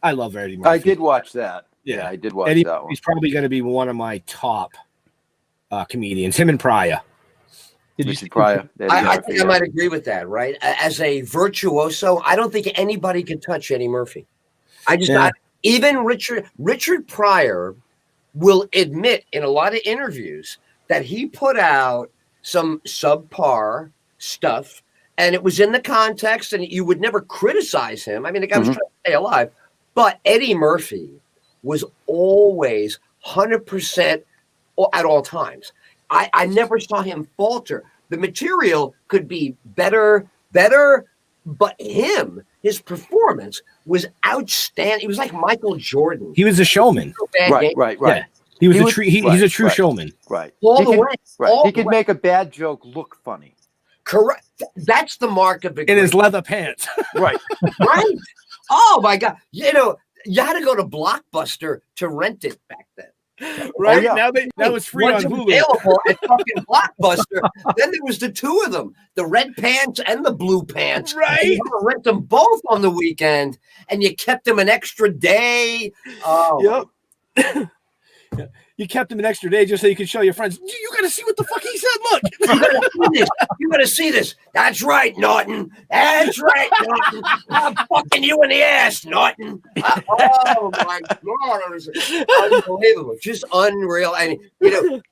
I love Eddie Murphy. I did watch that. Yeah, I did watch Eddie that one. He's probably going to be one of my top comedians. Him and Pryor. Did you Richard see Pryor? I think I might agree with that, right? As a virtuoso, I don't think anybody can touch Eddie Murphy. Even Richard Pryor will admit in a lot of interviews that he put out some subpar stuff, and it was in the context, and you would never criticize him. I mean, the guy was trying to stay alive, but Eddie Murphy was always 100% at all times. I never saw him falter. The material could be better, but his performance was outstanding. He was like Michael Jordan. He was a showman. Right. Yeah. He's a true showman. Right. All the way. He could make a bad joke look funny. Correct. That's the mark of In his leather pants. Right. Right. Oh my God. You had to go to Blockbuster to rent it back then. Right? Oh, yeah. Now it's free on Hulu. Available at fucking Blockbuster. Then there was the two of them, the red pants and the blue pants. Right. And you had to rent them both on the weekend, and you kept them an extra day. Oh, Yep. You kept him an extra day just so you could show your friends. You got to see what the fuck he said. Look. You gotta see this. That's right, Norton. That's right, Norton. I'm fucking you in the ass, Norton. Oh my God, it was unbelievable, just unreal. And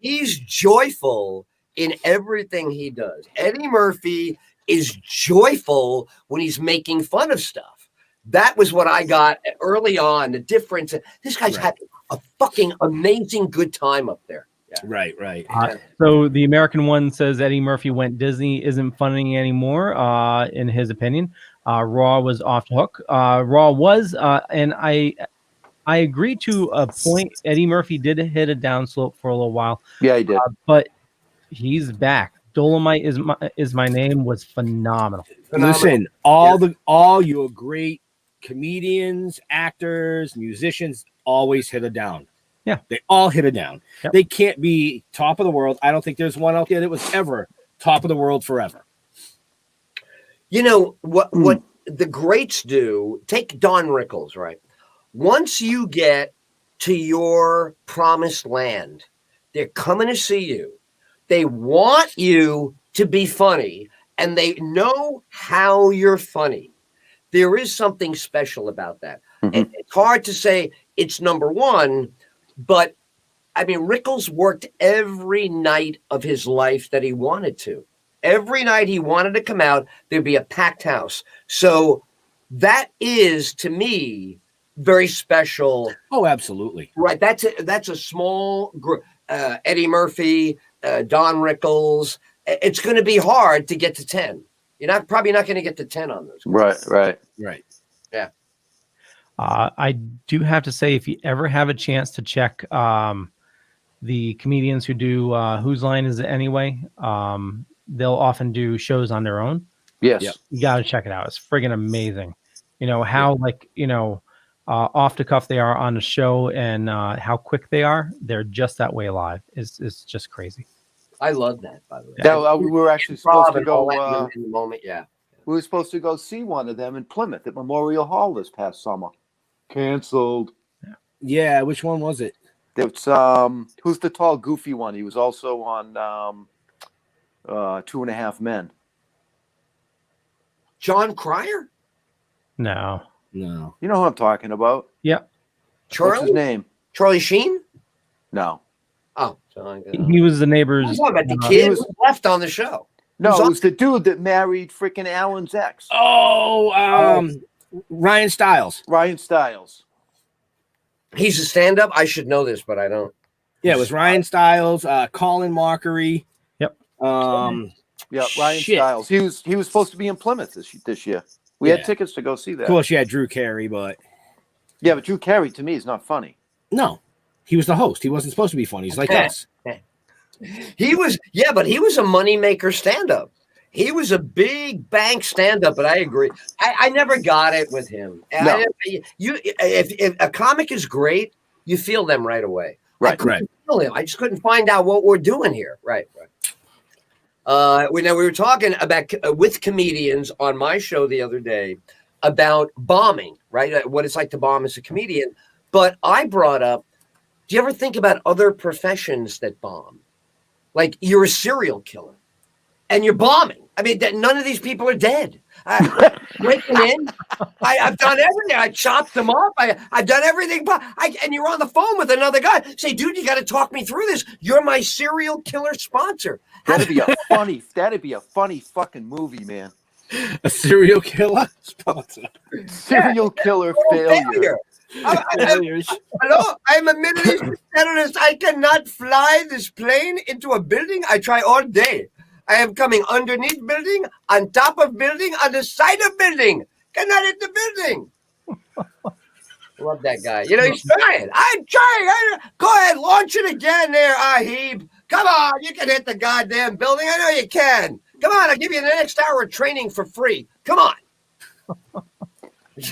he's joyful in everything he does. Eddie Murphy is joyful when he's making fun of stuff. That was what I got early on. The difference. This guy's had a fucking amazing good time up there. Yeah. Right. So the American one says Eddie Murphy went Disney isn't funny anymore, in his opinion. Raw was off the hook. Raw was, and I agree to a point. Eddie Murphy did hit a downslope for a little while. Yeah, he did. But he's back. Dolomite is my name was phenomenal. Listen, all your great comedians, actors, musicians always hit a down. Yeah. They all hit it down. Yep. They can't be top of the world. I don't think there's one out there that was ever top of the world forever. You know what the greats do, take Don Rickles, right? Once you get to your promised land, they're coming to see you. They want you to be funny, and they know how you're funny. There is something special about that. And it's hard to say it's number one, but I mean, Rickles worked every night of his life that he wanted to. Every night he wanted to come out, there'd be a packed house. So that is, to me, very special. Oh, absolutely. Right. That's a small group. Eddie Murphy, Don Rickles, it's going to be hard to get to 10. You're probably not going to get to 10 on those. Right. Yeah. I do have to say, if you ever have a chance to check the comedians who do Whose Line Is It Anyway, they'll often do shows on their own. Yes. Yep. You got to check it out. It's friggin' amazing. How off the cuff they are on the show, and how quick they are. They're just that way live. It's just crazy. I love that, by the way. We were actually supposed to go. In the moment, yeah. We were supposed to go see one of them in Plymouth at Memorial Hall this past summer. Canceled. Yeah, which one was it? It's who's the tall, goofy one? He was also on 2.5 Men. John Cryer? No. You know who I'm talking about? Yep. Charlie? What's his name? Charlie Sheen? No. Oh, so He was the neighbor's. I was talking about the kid who left on the show. No, it was the dude that married freaking Alan's ex. Ryan Stiles. Ryan Stiles. He's a stand-up. I should know this, but I don't. Yeah, it was Ryan Stiles, Colin Mockery. Yep. Ryan Stiles. He was supposed to be in Plymouth this year. We had tickets to go see that. Of course, you had Drew Carey, but Drew Carey to me is not funny. No, he was the host. He wasn't supposed to be funny. He's like us. He was a moneymaker stand-up. He was a big bank stand-up, but I agree. I never got it with him. No. If a comic is great, you feel them right away. Right. I couldn't feel him. I just couldn't find out what we're doing here. Right. We were talking about with comedians on my show the other day about bombing, right? What it's like to bomb as a comedian. But I brought up, do you ever think about other professions that bomb? Like you're a serial killer and you're bombing. I mean, none of these people are dead. Breaking in, I've done everything. I chopped them up. I've done everything. And you're on the phone with another guy. Say, dude, you got to talk me through this. You're my serial killer sponsor. That'd be a funny fucking movie, man. A serial killer sponsor. Serial killer failure. Hello, I'm a Middle Eastern terrorist. I cannot fly this plane into a building. I try all day. I am coming underneath building, on top of building, on the side of building. Cannot hit the building. Love that guy. He's trying. I'm trying. Go ahead, launch it again there, Ahib. Come on, you can hit the goddamn building. I know you can. Come on, I'll give you the next hour of training for free. Come on.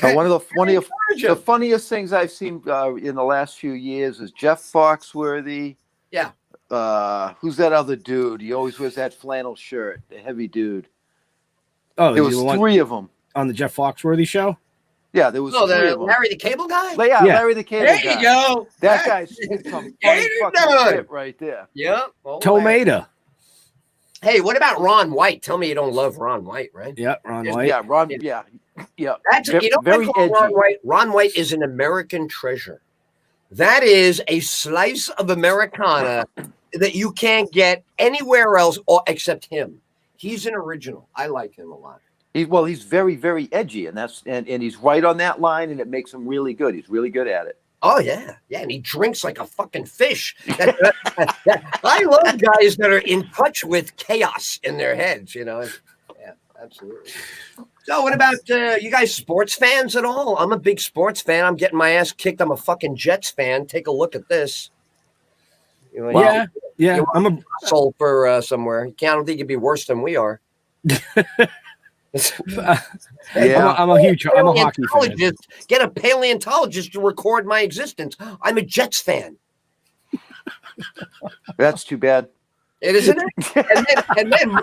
One of the funniest things I've seen in the last few years is Jeff Foxworthy. Yeah. Who's that other dude? He always wears that flannel shirt, the heavy dude. Oh, there was three of them on the Jeff Foxworthy show. Yeah, there was. Oh, Larry the Cable Guy. Yeah, Larry the Cable Guy. There you go. That guy's some funny fucking shit right there. Yeah. Tomato. Hey, what about Ron White? Tell me you don't love Ron White, right? Yeah, Ron White. Yeah, Ron. Yeah. That's very edgy. Ron White. Ron White is an American treasure. That is a slice of Americana that you can't get anywhere else except him. He's an original. I like him a lot. He's very, very edgy, and he's right on that line, and it makes him really good. He's really good at it. Oh yeah, and he drinks like a fucking fish. I love guys that are in touch with chaos in their heads. Yeah, absolutely. So, what about you guys? Sports fans at all? I'm a big sports fan. I'm getting my ass kicked. I'm a fucking Jets fan. Take a look at this. Yeah. I'm a soul for somewhere. I don't think it'd be worse than we are. I'm a hockey fan. Get a paleontologist to record my existence. I'm a Jets fan. That's too bad. It isn't it? and then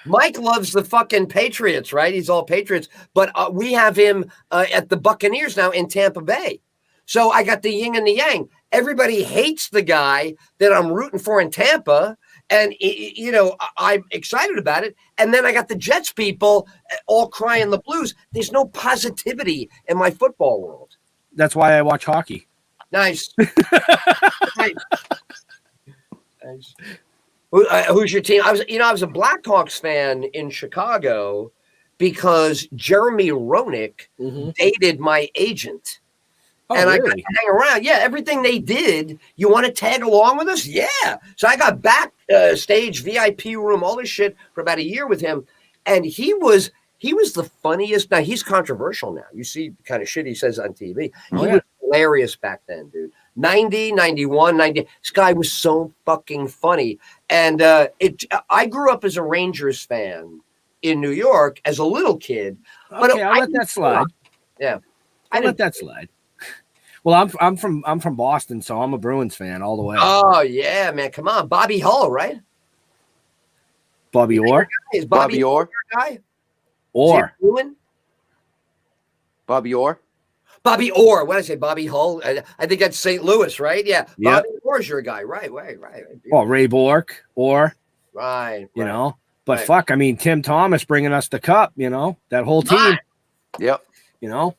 Mike loves the fucking Patriots, right? He's all Patriots, but we have him at the Buccaneers now in Tampa Bay. So I got the yin and the yang. Everybody hates the guy that I'm rooting for in Tampa. And, I'm excited about it. And then I got the Jets people all crying the blues. There's no positivity in my football world. That's why I watch hockey. Nice. Nice. Who's your team? I was a Blackhawks fan in Chicago because Jeremy Roenick dated my agent. and I got to hang around. Yeah, everything they did. You want to tag along with us? Yeah. So I got backstage, VIP room, all this shit for about a year with him, and he was the funniest. Now he's controversial now. You see the kind of shit he says on TV. He was hilarious back then, dude. 90, 91, 90. This guy was so fucking funny. And I grew up as a Rangers fan in New York as a little kid. But Okay, I'll let that slide. Yeah. I'll let that slide. Well, I'm from Boston, so I'm a Bruins fan all the way. Oh, yeah, man. Come on. Bobby Hull, right? Bobby Orr? Is Bobby Orr? Guy? Orr. Bobby Orr? Bobby Orr. What did I say? Bobby Hull? I think that's St. Louis, right? Yeah. Yep. Bobby Orr's your guy. Right. Well, Ray Bork, Orr. Right. You know, but fuck, I mean, Tim Thomas bringing us the cup, you know, that whole team. Yep. You know,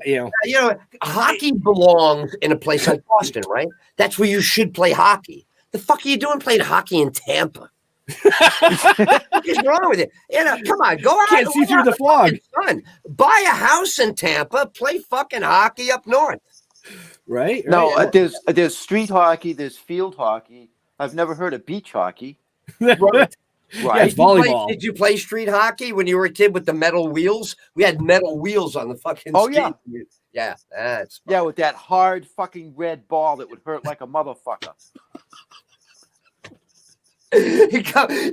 you know, hockey belongs in a place like Boston, right? That's where you should play hockey. The fuck are you doing playing hockey in Tampa? What is wrong with you? You know, come on, go out. Can't see through the fog. Son. Buy a house in Tampa, play fucking hockey up north. Right? No, there's street hockey, there's field hockey. I've never heard of beach hockey. Right. Right. Yeah, it's volleyball. Did you play street hockey when you were a kid with the metal wheels? We had metal wheels on the fucking yeah. Yeah, that's Yeah, with that hard fucking red ball that would hurt like a motherfucker. You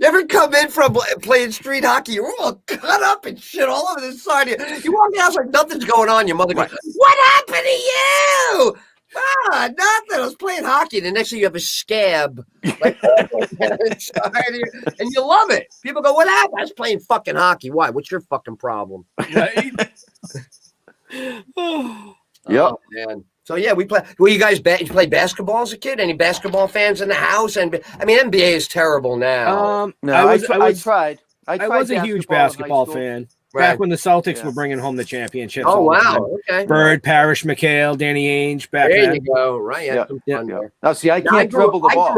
ever come in from playing street hockey? You're all cut up and shit all over the side of you. You walk in the house like nothing's going on. Your mother goes, "What happened to you?" Ah, nothing. I was playing hockey. The next thing you have a scab, like, inside you, and you love it. People go, "What happened?" I was playing fucking hockey. Why? What's your fucking problem? Right? Yep. Oh, man. So yeah, we play. Well, you guys you play basketball as a kid? Any basketball fans in the house? And I mean, NBA is terrible now. No, I tried. I was a huge basketball fan. Right. Back when the Celtics were bringing home the championships. Oh all the wow! time. Okay. Bird, Parrish, McHale, Danny Ainge. Back There then. you go. Right. Yeah. Now, see, I can't dribble the ball. I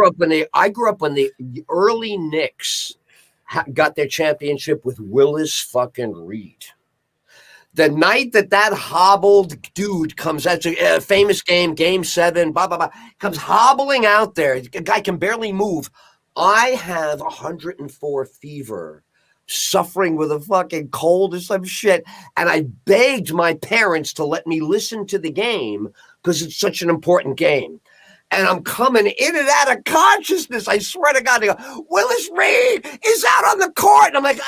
grew up when the early Knicks got their championship with Willis fucking Reed. The night that hobbled dude comes out, a famous game 7, blah, blah, blah, comes hobbling out there. The guy can barely move. I have 104 fever, suffering with a fucking cold or some shit. And I begged my parents to let me listen to the game because it's such an important game. And I'm coming in and out of consciousness. I swear to God, they go, Willis Reed is out on the court. And I'm like,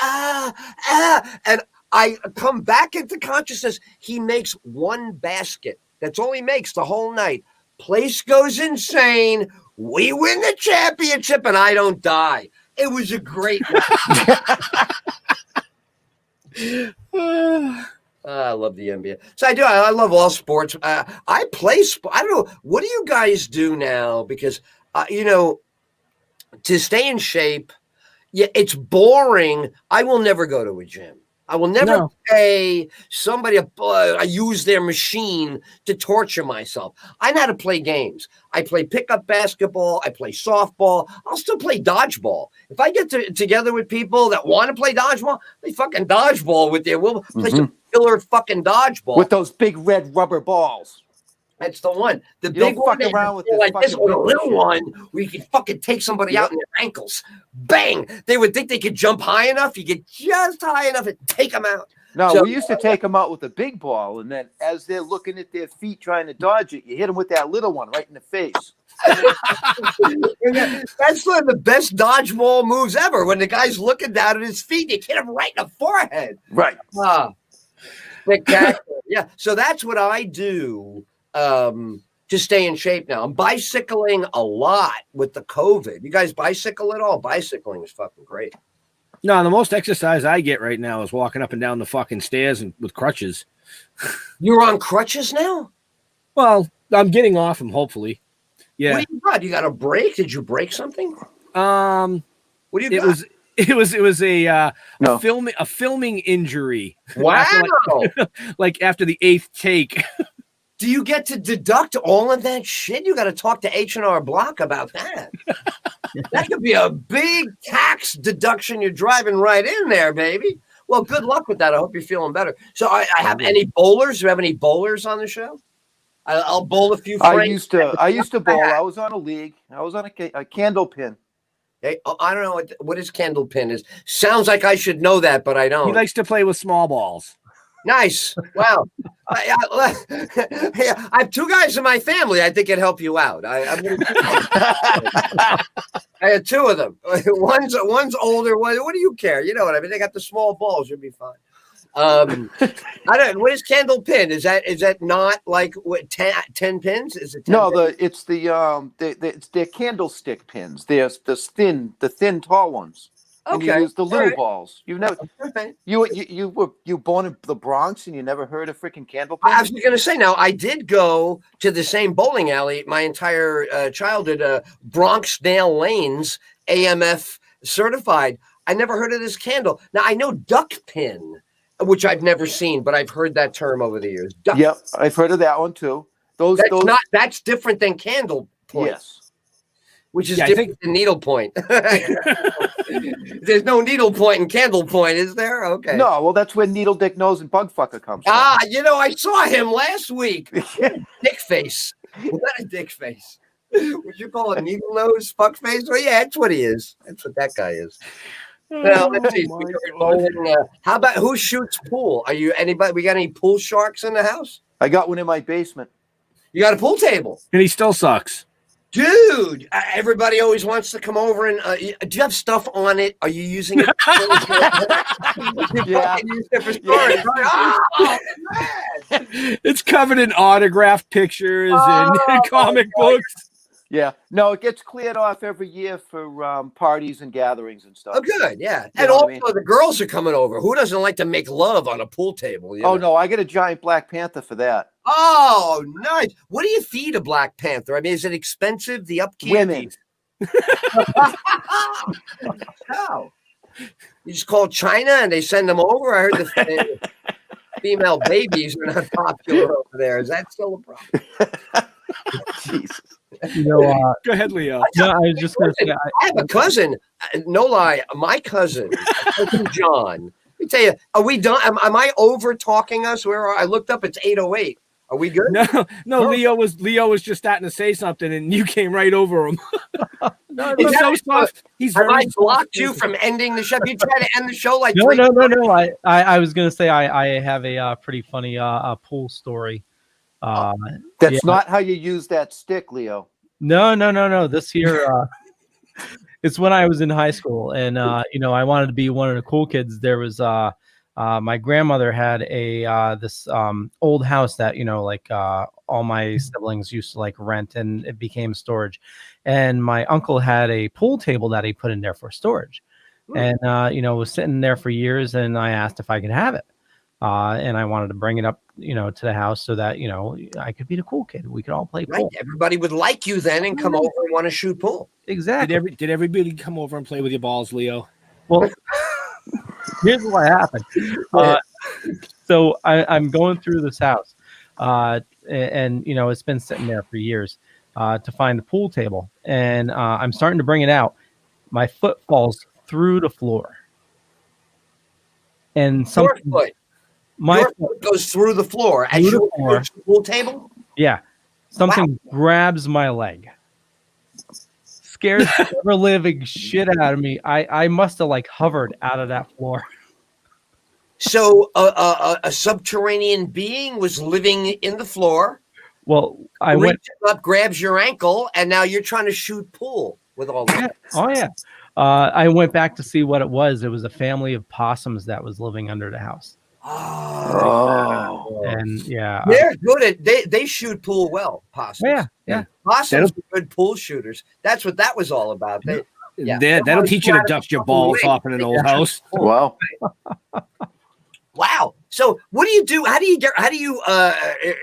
and I come back into consciousness. He makes one basket. That's all he makes the whole night. Place goes insane. We win the championship, and I don't die. It was a great I love the NBA. So I do. I love all sports. I play sport. I don't know. What do you guys do now? Because, to stay in shape, it's boring. I will never go to a gym. I will never pay somebody. I use their machine to torture myself. I know how to play games. I play pickup basketball. I play softball. I'll still play dodgeball. If I get together with people that want to play dodgeball, they fucking dodgeball with you. We'll play some killer fucking dodgeball with those big red rubber balls. That's the one. The you big don't one fuck around with like this, or the little one where you can fucking take somebody out in their ankles. Bang! They would think they could jump high enough. You get just high enough and take them out. No, we used to take them out with a big ball, and then as they're looking at their feet trying to dodge it, you hit them with that little one right in the face. That's one of the best dodgeball moves ever. When the guy's looking down at his feet, you hit him right in the forehead. Right. Spectacular. Yeah. So that's what I do. To stay in shape now. I'm bicycling a lot with the COVID. You guys bicycle at all? Bicycling is fucking great. No, the most exercise I get right now is walking up and down the fucking stairs and with crutches. You're on crutches now? Well, I'm getting off them, hopefully. Yeah. What do you got? You got a break? Did you break something? What do you got? It was a filming injury. Wow. After the 8th take. Do you get to deduct all of that shit? You got to talk to H&R Block about that. That could be a big tax deduction. You're driving right in there, baby. Well, good luck with that. I hope you're feeling better. So I have any bowlers? Do you have any bowlers on the show? I'll bowl a few. I used to bowl. I was on a league. I was on a candle pin. Hey, I don't know what his candle pin is. Sounds like I should know that, but I don't. He likes to play with small balls. Nice. Wow. I have two guys in my family. I think it'd help you out. I had two of them. One's older. What do you care? You know what I mean? They got the small balls. You'll be fine. I don't. What is candle pin? Is that not like what 10 pins? Is it 10 No, pins? it's they're candlestick pins. There's the thin tall ones. And you use the little balls. You never you were born in the Bronx and you never heard of freaking candle pin? I was going to say, now I did go to the same bowling alley my entire childhood, Bronxdale Lanes, AMF certified. I never heard of this candle. Now I know duck pin, which I've never seen, but I've heard that term over the years. Duck. Yep, I've heard of that one too. That's different than candle point. Yes. Which is different than needle point. There's no needle point and candle point, is there? Okay. No, well, that's where Needle Dick Nose and Bug Fucker comes from. I saw him last week. Dick face. What a dick face. Would you call it needle nose, fuck face? Well, yeah, that's what he is. That's what that guy is. Now, let's see. How about who shoots pool? Are you anybody? We got any pool sharks in the house? I got one in my basement. You got a pool table? And he still sucks. Dude, everybody always wants to come over and do you have stuff on it? Are you using it? Yeah. Use it for storage. Oh, man. It's covered in autographed pictures and comic books. Yeah. No, it gets cleared off every year for parties and gatherings and stuff. Oh, good. Yeah. You And know also, what I mean? the girls are coming over. Who doesn't like to make love on a pool table? You know? No, I get a giant Black Panther for that. Oh, nice. What do you feed a Black Panther? I mean, is it expensive? The upkeep? Women. How? You just call China and they send them over? I heard the female babies are not popular over there. Is that still a problem? Jesus. Go ahead, Leo. No, I was just going to say, I have a cousin. No lie, my cousin, John. Let me tell you, are we done? Am I over talking us? I looked up. It's 8:08. Are we good? No. Leo was just starting to say something, and you came right over him. He's so soft. Have I blocked you from ending the show? You try to end the show like no. I was going to say I have a pretty funny pool story. That's not how you use that stick, Leo. No. This year, it's when I was in high school, and I wanted to be one of the cool kids. There was my grandmother had this old house that all my siblings used to rent, and it became storage. And my uncle had a pool table that he put in there for storage, and was sitting there for years. And I asked if I could have it, and I wanted to bring it up, to the house so that I could be the cool kid. We could all play pool. Right. Everybody would like you then and come over and want to shoot pool. Exactly. Did everybody come over and play with your balls, Leo? Well, here's what happened. So I'm going through this house, and it's been sitting there for years to find the pool table, and I'm starting to bring it out. My foot falls through the floor, and Your foot goes through the floor as you approach the pool table. Yeah, something grabs my leg. Scares the ever living shit out of me. I must have hovered out of that floor. So a subterranean being was living in the floor. Well, I went up, grabs your ankle, and now you're trying to shoot pool with all that. Oh yeah. I went back to see what it was. It was a family of possums that was living under the house. Oh. And yeah, they're good at they shoot pool well. Possums. Yeah. Possums are good pool shooters. That's what that was all about. That'll teach you to dust your balls off in an old house. Wow. Wow. So what do you do? How do you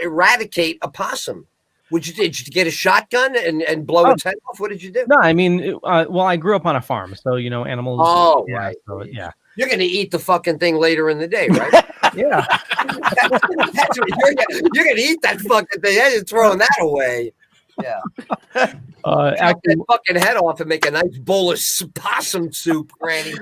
eradicate a possum? Did you get a shotgun and blow its head off? What did you do? No, I mean, I grew up on a farm, so animals. Oh, yeah, right. So, yeah. You're going to eat the fucking thing later in the day, right? Yeah. That's what you're going to eat that fucking thing. You're throwing that away. Yeah. Cut that fucking head off and make a nice bowl of possum soup, Granny.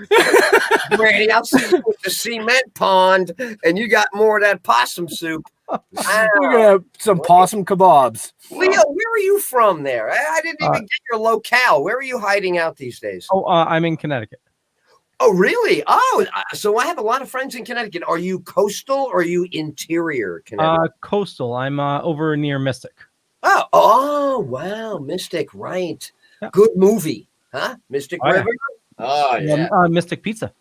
Granny, I'll see you with the cement pond, and you got more of that possum soup. We're gonna have some possum kebabs. Leo, where are you from there? I didn't even get your locale. Where are you hiding out these days? Oh, I'm in Connecticut. Oh, really? Oh, so I have a lot of friends in Connecticut. Are you coastal or are you interior Connecticut? Coastal. I'm over near Mystic. Oh, wow. Mystic, right. Yeah. Good movie. Huh? Mystic River? Oh, yeah. Mystic Pizza.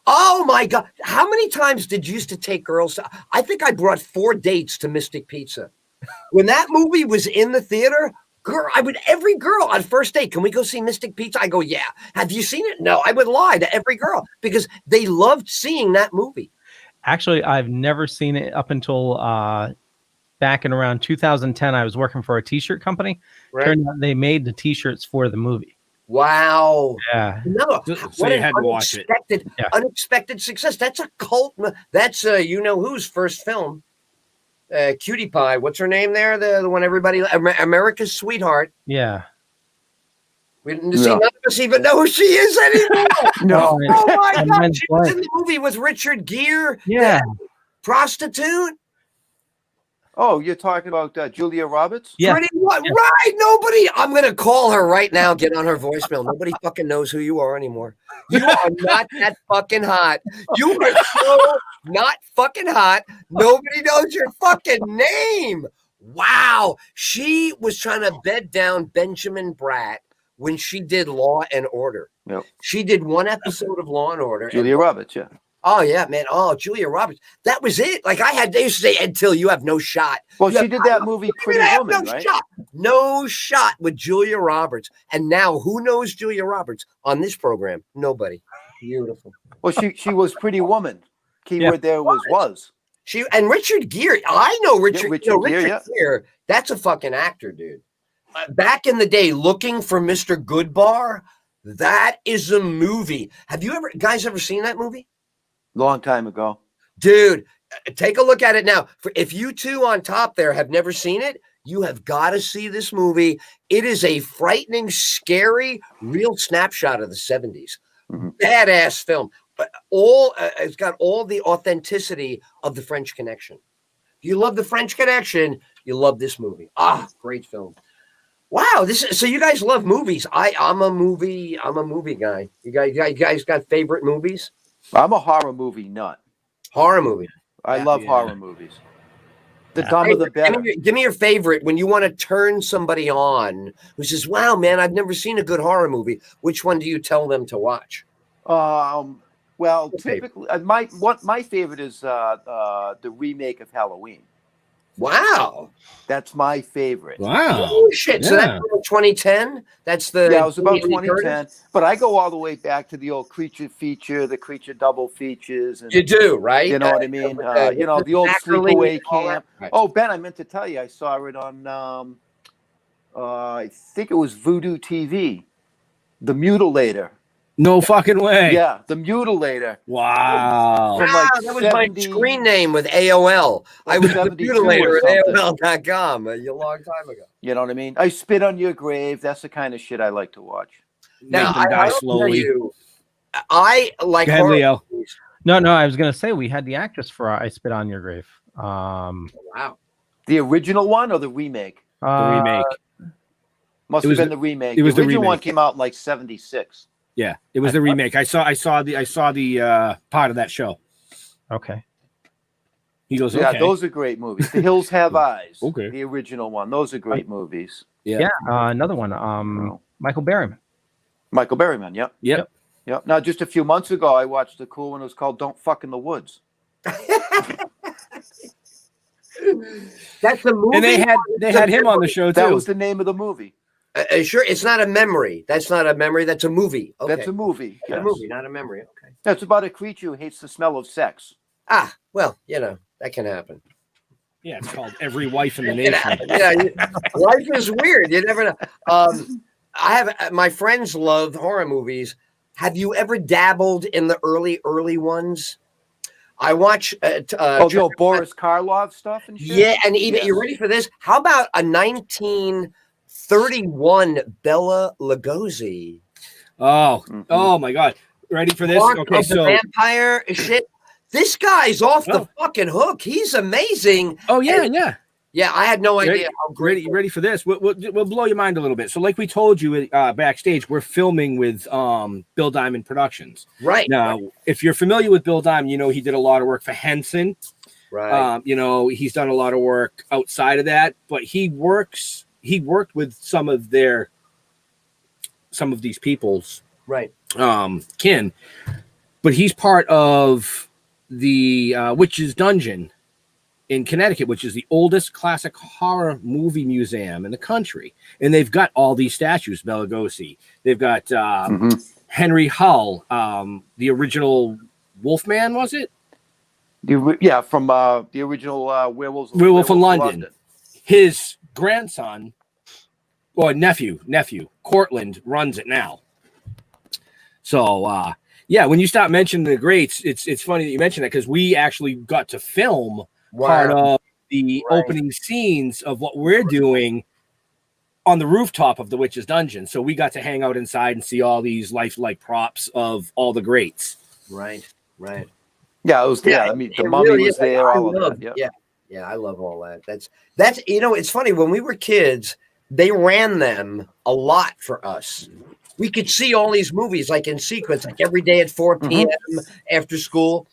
Oh, my God. How many times did you used to take girls? I think I brought 4 dates to Mystic Pizza. When that movie was in the theater, every girl on first date, can we go see Mystic Pizza? I go, yeah. Have you seen it? No, I would lie to every girl because they loved seeing that movie. Actually, I've never seen it up until back in around 2010. I was working for a t-shirt company. Right. Turned out they made the t-shirts for the movie. Wow. Yeah. No, So what you an had to watch it. unexpected success. That's a cult. That's you know whose first film. Cutie Pie. What's her name there? The one everybody America's Sweetheart. Yeah. We didn't see, none of us even know who she is anymore. No. Oh my God. She was in the movie with Richard Gere. Yeah. Prostitute. Oh, you're talking about Julia Roberts? Yeah. Pretty what? Yeah. Right. Nobody. I'm going to call her right now. Get on her voicemail. Nobody fucking knows who you are anymore. You are not that fucking hot. You are so not fucking hot. Nobody knows your fucking name. Wow. She was trying to bed down Benjamin Bratt when she did Law and Order. Yep. She did one episode of Law and Order. Julia Roberts, yeah. Oh, yeah, man. Oh, Julia Roberts. That was it. Like they used to say, Ed Tyll, you have no shot. Well, she did that movie Pretty Woman, right? No shot with Julia Roberts. And now who knows Julia Roberts on this program? Nobody. Beautiful. Well, she was Pretty Woman. Keyword there was. She and Richard Gere. I know Richard. Yeah, Richard Gere. That's a fucking actor, dude. Back in the day, Looking for Mr. Goodbar. That is a movie. Have you guys ever seen that movie? Long time ago. Dude, take a look at it now. If you two on top there have never seen it, you have got to see this movie. It is a frightening, scary, real snapshot of the 70s. Mm-hmm. Badass film. But it's got all the authenticity of the French Connection. If you love the French Connection, you love this movie. Great film. Wow, so you guys love movies. I'm a movie guy. You guys got favorite movies? I'm a horror movie nut. Horror movie. I love horror movies. The dumber the better. Give me your favorite when you want to turn somebody on who says, wow, man, I've never seen a good horror movie. Which one do you tell them to watch? Well, typically, my favorite is the remake of Halloween. Wow. That's my favorite. Wow. Oh, shit. Yeah. So that's 2010? That's the... Yeah, it was about 2010. But I go all the way back to the old Creature feature, the Creature double features. And, you do, right? You know what I mean? The old Sleepaway Camp. Right. Oh, Ben, I meant to tell you, I saw it on, I think it was Voodoo TV, The Mutilator. No fucking way. Yeah, The Mutilator. Wow. That was my screen name with AOL. I was The Mutilator at AOL.com a long time ago. You know what I mean? I Spit on Your Grave. That's the kind of shit I like to watch. Now, I slowly. I like horror movies. No, I was going to say we had the actress for I Spit on Your Grave. Wow. The original one or the remake? The remake. Must have been the remake. It was the original one came out in like 76. Yeah, it was the remake. I saw the part of that show. Okay. He goes, yeah, those are great movies. The Hills Have Eyes. Okay. The original one. Those are great movies. Yeah. Another one. Michael Berryman. Michael Berryman. Yep. Now, just a few months ago, I watched a cool one. It was called Don't Fuck in the Woods. That's the movie. And they had him on the show too. That was the name of the movie. Sure, it's not a memory. That's not a memory. That's a movie. Okay. That's a movie. Yes. A movie, not a memory. Okay. That's about a creature who hates the smell of sex. Well, that can happen. Yeah, it's called Every Wife in the Nation. Life is weird. You never know. I have my friends love horror movies. Have you ever dabbled in the early ones? I watch Boris Karloff stuff and shit. Yeah, and even you ready for this? How about a 1931 Bela Lugosi? Oh my God! Ready for this? The vampire shit. This guy's off the fucking hook. He's amazing. Oh yeah. Yeah, I had no idea how great. Ready for this? We'll blow your mind a little bit. So, like we told you backstage, we're filming with Bill Diamond Productions. Right. Now, if you're familiar with Bill Diamond, you know he did a lot of work for Henson. Right. You know, he's done a lot of work outside of that, but he worked with some of these people's kin. But he's part of the Witch's Dungeon in Connecticut, which is the oldest classic horror movie museum in the country. And they've got all these statues, Bela Lugosi. They've got Henry Hull, the original Wolfman, was it? From the original Werewolf in London. His grandson, or nephew, Cortland, runs it now. So, when you start mentioning the greats, it's funny that you mentioned that, because we actually got to film part of the opening scenes of what we're doing on the rooftop of the Witch's Dungeon. So we got to hang out inside and see all these lifelike props of all the greats. Right. Yeah, it was. Yeah, I mean, the mummy really was there. All of that. Yeah, I love all that. That's it's funny, when we were kids, they ran them a lot for us. We could see all these movies like in sequence, like every day at 4 p.m. after school,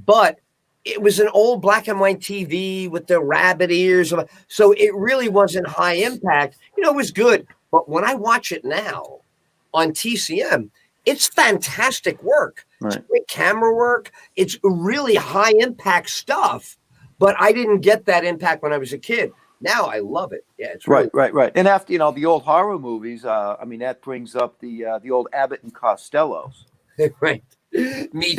but it was an old black and white TV with the rabbit ears. So it really wasn't high impact. It was good. But when I watch it now on TCM, it's fantastic work. Right. It's great camera work. It's really high impact stuff. But I didn't get that impact when I was a kid. Now I love it. Yeah, it's really right. And after the old horror movies, that brings up the old Abbott and Costellos. Right. Meet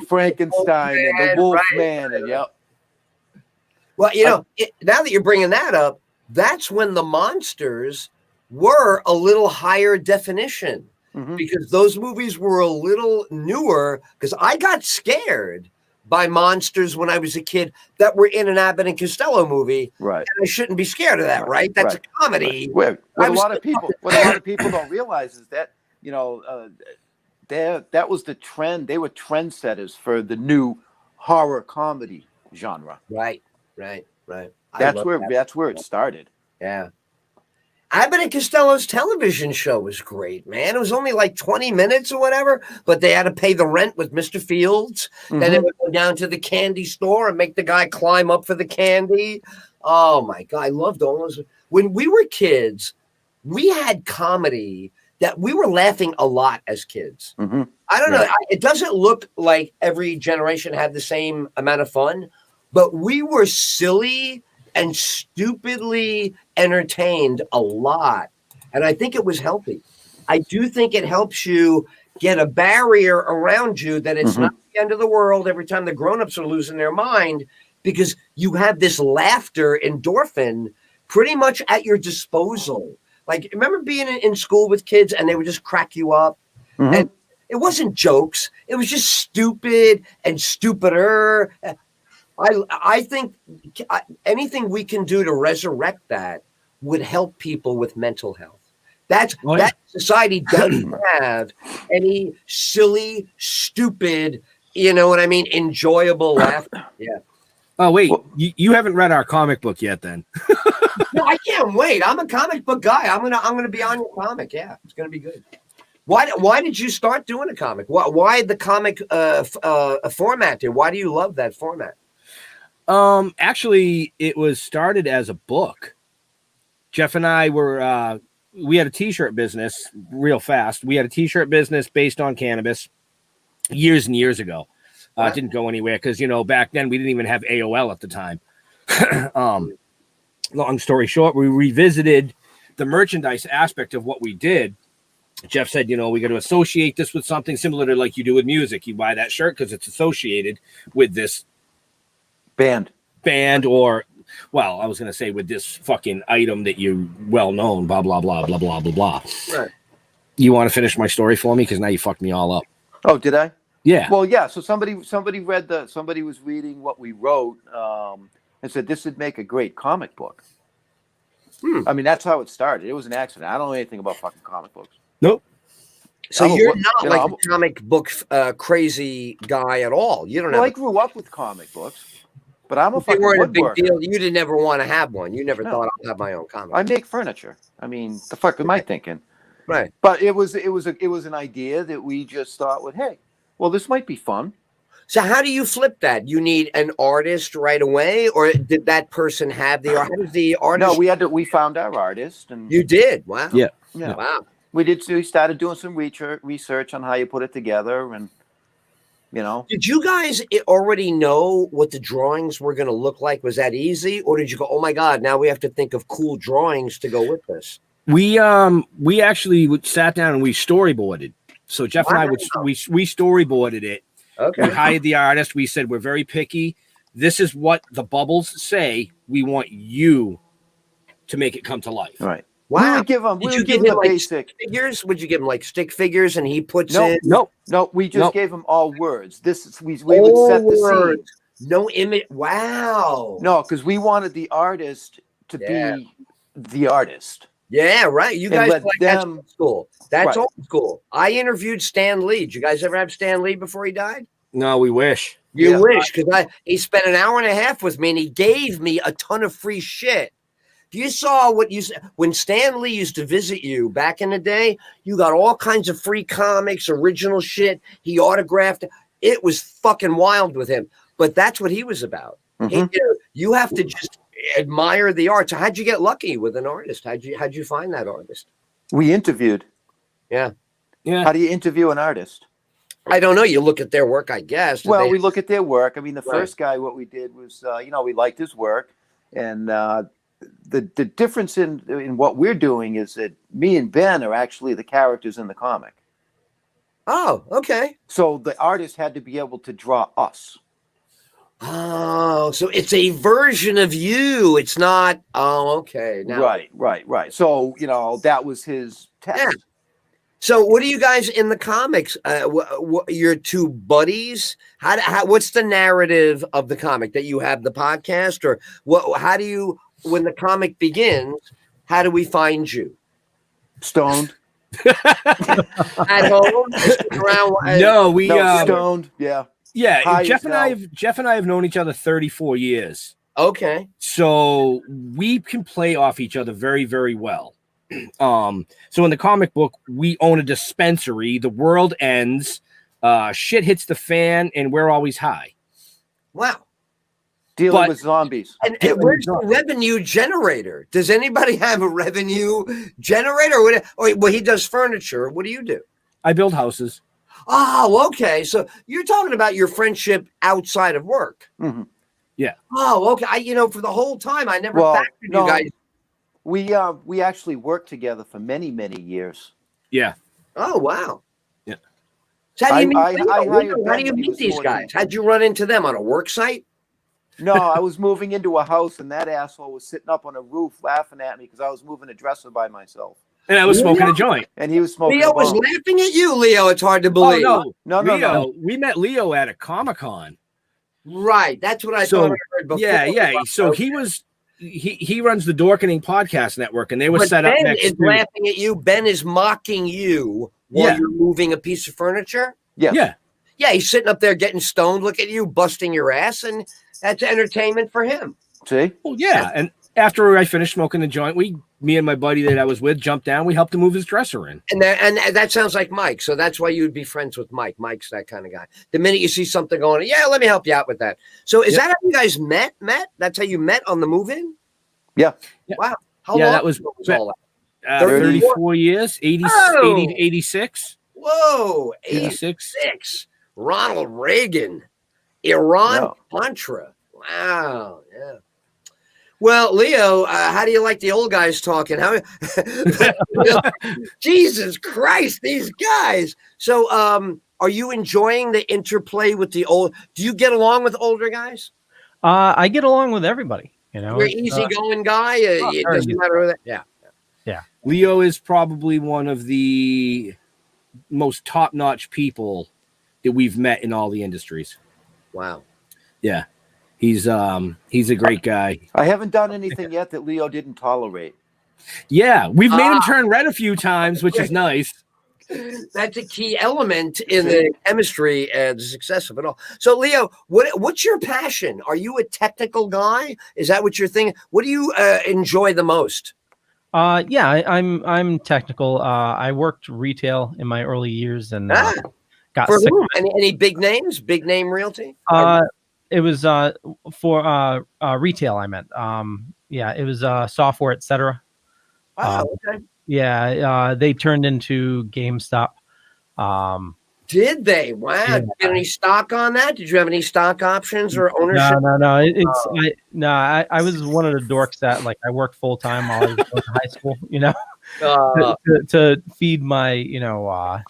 Frankenstein and the Wolfman, and Well, now that you're bringing that up, that's when the monsters were a little higher definition, because those movies were a little newer. Because I got scared by monsters when I was a kid that were in an Abbott and Costello movie. Right. And I shouldn't be scared of that, right? That's a comedy. What a lot of people don't realize is that, that was the trend. They were trendsetters for the new horror comedy genre. Right. That's where it started. Yeah. Abbott and Costello's television show was great, man. It was only like 20 minutes or whatever, but they had to pay the rent with Mr. Fields. Then they would go down to the candy store and make the guy climb up for the candy. Oh my God, I loved all those. When we were kids, we had comedy that we were laughing a lot as kids. I don't know. It doesn't look like every generation had the same amount of fun, but we were silly and stupidly entertained a lot. And I think it was healthy. I do think it helps you get a barrier around you that it's not the end of the world every time the grownups are losing their mind, because you have this laughter endorphin pretty much at your disposal. Like, remember being in school with kids and they would just crack you up? And it wasn't jokes. It was just stupid and stupider. I think anything we can do to resurrect that would help people with mental health. That society doesn't have any silly, stupid, enjoyable laughter. Yeah. Oh, wait, you haven't read our comic book yet then. No, I can't wait. I'm a comic book guy. I'm gonna be on your comic. Yeah, it's gonna be good. Why did you start doing a comic? Why the comic format? Why do you love that format? Actually, it was started as a book. Jeff and I we had a t-shirt business real fast. We had a t-shirt business based on cannabis years and years ago. It didn't go anywhere because, back then we didn't even have AOL at the time. Long story short, we revisited the merchandise aspect of what we did. Jeff said, we got to associate this with something similar to like you do with music. You buy that shirt because it's associated with this band, or, well, I was going to say with this fucking item that you well known, blah, blah, blah, blah, blah, blah, blah. Right. You want to finish my story for me? Because now you fucked me all up. Oh, did I? Yeah. Well, yeah. So somebody was reading what we wrote and said this would make a great comic book. I mean, that's how it started. It was an accident. I don't know anything about fucking comic books. Nope. So I'm a- you're not you know, like I'm- a comic book crazy guy at all. You don't Well, I have. grew up with comic books, but I'm a They fucking weren't a big woodworker. deal. You didn't ever want to have one. You never No. thought I'll have my own comic. I make furniture. I mean, the fuck am I thinking? Right. But it was an idea that we just thought, well, hey, well, this might be fun. So how do you flip that? You need an artist right away, or did that person have the art? How does the artist? No, we found our artist, and You did. Wow. Yeah. yeah. Wow. We started doing some research on how you put it together, and you know, Did you guys already know what the drawings were going to look like? Was that easy, or did you go, "Oh my God, now we have to think of cool drawings to go with this"? We actually sat down and we storyboarded. So Jeff and I we storyboarded it. Okay. We hired the artist. We said we're very picky. This is what the bubbles say. We want you to make it come to life. right? Wow. We would give him. Did We you would give give him him the like basic. stick figures? Would you give him like stick figures and he puts No, in? No, we just Nope. gave him all words. This is we would set the scene. words. No image. Wow. No, because we wanted the artist to Yeah. be the artist. Yeah, right. You And guys let like that's them- old school. That's Right. old school. I interviewed Stan Lee. Did you guys ever have Stan Lee before he died? No, we wish. You Yeah. wish, because he spent an hour and a half with me and he gave me a ton of free shit. You saw what you said when Stan Lee used to visit you back in the day. You got all kinds of free comics, original shit. He autographed. It was fucking wild with him. But that's what he was about. Mhm. You have to just admire the art. So how'd you get lucky with an artist? How'd you find that artist? We interviewed. Yeah. Yeah. How do you interview an artist? I don't know. You look at their work, I guess. Did Well, they- we look at their work. I mean, the Right. first guy, what we did was, we liked his work, and the difference in what we're doing is that me and Ben are actually the characters in the comic. Oh, okay. So the artist had to be able to draw us. Oh, so it's a version of you. It's not. Oh, okay. Now, Right. So that was his test. Yeah. So, what do you guys in the comics? Your two buddies. What's the narrative of the comic? That you have the podcast, or what? How do you? When the comic begins, how do we find you? Stoned. At home, sitting around. No, we Stoned. Yeah. yeah. High Jeff as and hell. Jeff and I have known each other 34 years. Okay. So we can play off each other very, very well. So in the comic book, we own a dispensary. The world ends, shit hits the fan, and we're always high. Wow. Dealing But- with zombies. And where's the revenue generator? Does anybody have a revenue generator? Well, he does furniture. What do you do? I build houses. Oh, okay. So you're talking about your friendship outside of work. hmm Oh, okay. For the whole time, I never factored no, you guys. we actually worked together for many, many years. Yeah. Oh, wow. Yeah. So how do you meet, I hired how Ben do you when he meet was these 14. guys? How'd you run into them on a work site? No, I was moving into a house, and that asshole was sitting up on a roof laughing at me because I was moving a dresser by myself, And I was smoking a joint. and he was smoking. Leo a was bong. laughing at you, Leo. It's hard to believe. Oh, No, Leo, we met Leo at a Comic-Con. Right. That's what I So, thought I heard before. Yeah. So he runs the Dorkening Podcast Network, and they were But set up Ben next is to. laughing at you. Ben is mocking you while Yeah. you're moving a piece of furniture. Yes. Yeah. Yeah, he's sitting up there getting stoned, look at you, busting your ass, and that's entertainment for him. See? Well, yeah. And after I finished smoking the joint, me and my buddy that I was with jumped down. We helped him move his dresser in. And that sounds like Mike. So that's why you would be friends with Mike. Mike's that kind of guy. The minute you see something going on, yeah, let me help you out with that. So is that how you guys met? That's how you met on the move-in? Yeah. Wow. How Yeah, long that was ago was all that? 34 years, 80, Oh! 80, 86. Whoa, 86. 86. Ronald Reagan, Iran No. Contra. Wow. Yeah. Well, Leo, how do you like the old guys talking? How? Jesus Christ, these guys. So, are you enjoying the interplay with the old? Do you get along with older guys? I get along with everybody. You're an easygoing guy. It very doesn't matter who that. Yeah. Leo is probably one of the most top-notch people that we've met in all the industries. Wow. Yeah. He's a great guy. I haven't done anything yet that Leo didn't tolerate. Yeah, we've made him turn red a few times, which is nice. That's a key element in the chemistry and the success of it all. So, Leo, what's your passion? Are you a technical guy? Is that what you're thinking? What do you enjoy the most? Yeah, I'm technical. I worked retail in my early years and got For sick. whom? Any big names? Big name realty? It was for retail. I meant. Yeah, it was software, etc. Okay. Yeah, they turned into GameStop. Did they? Wow. Yeah. Did you get any stock on that? Did you have any stock options or ownership? No. I was one of the dorks that like I worked full time while I was going to high school. You know, to feed my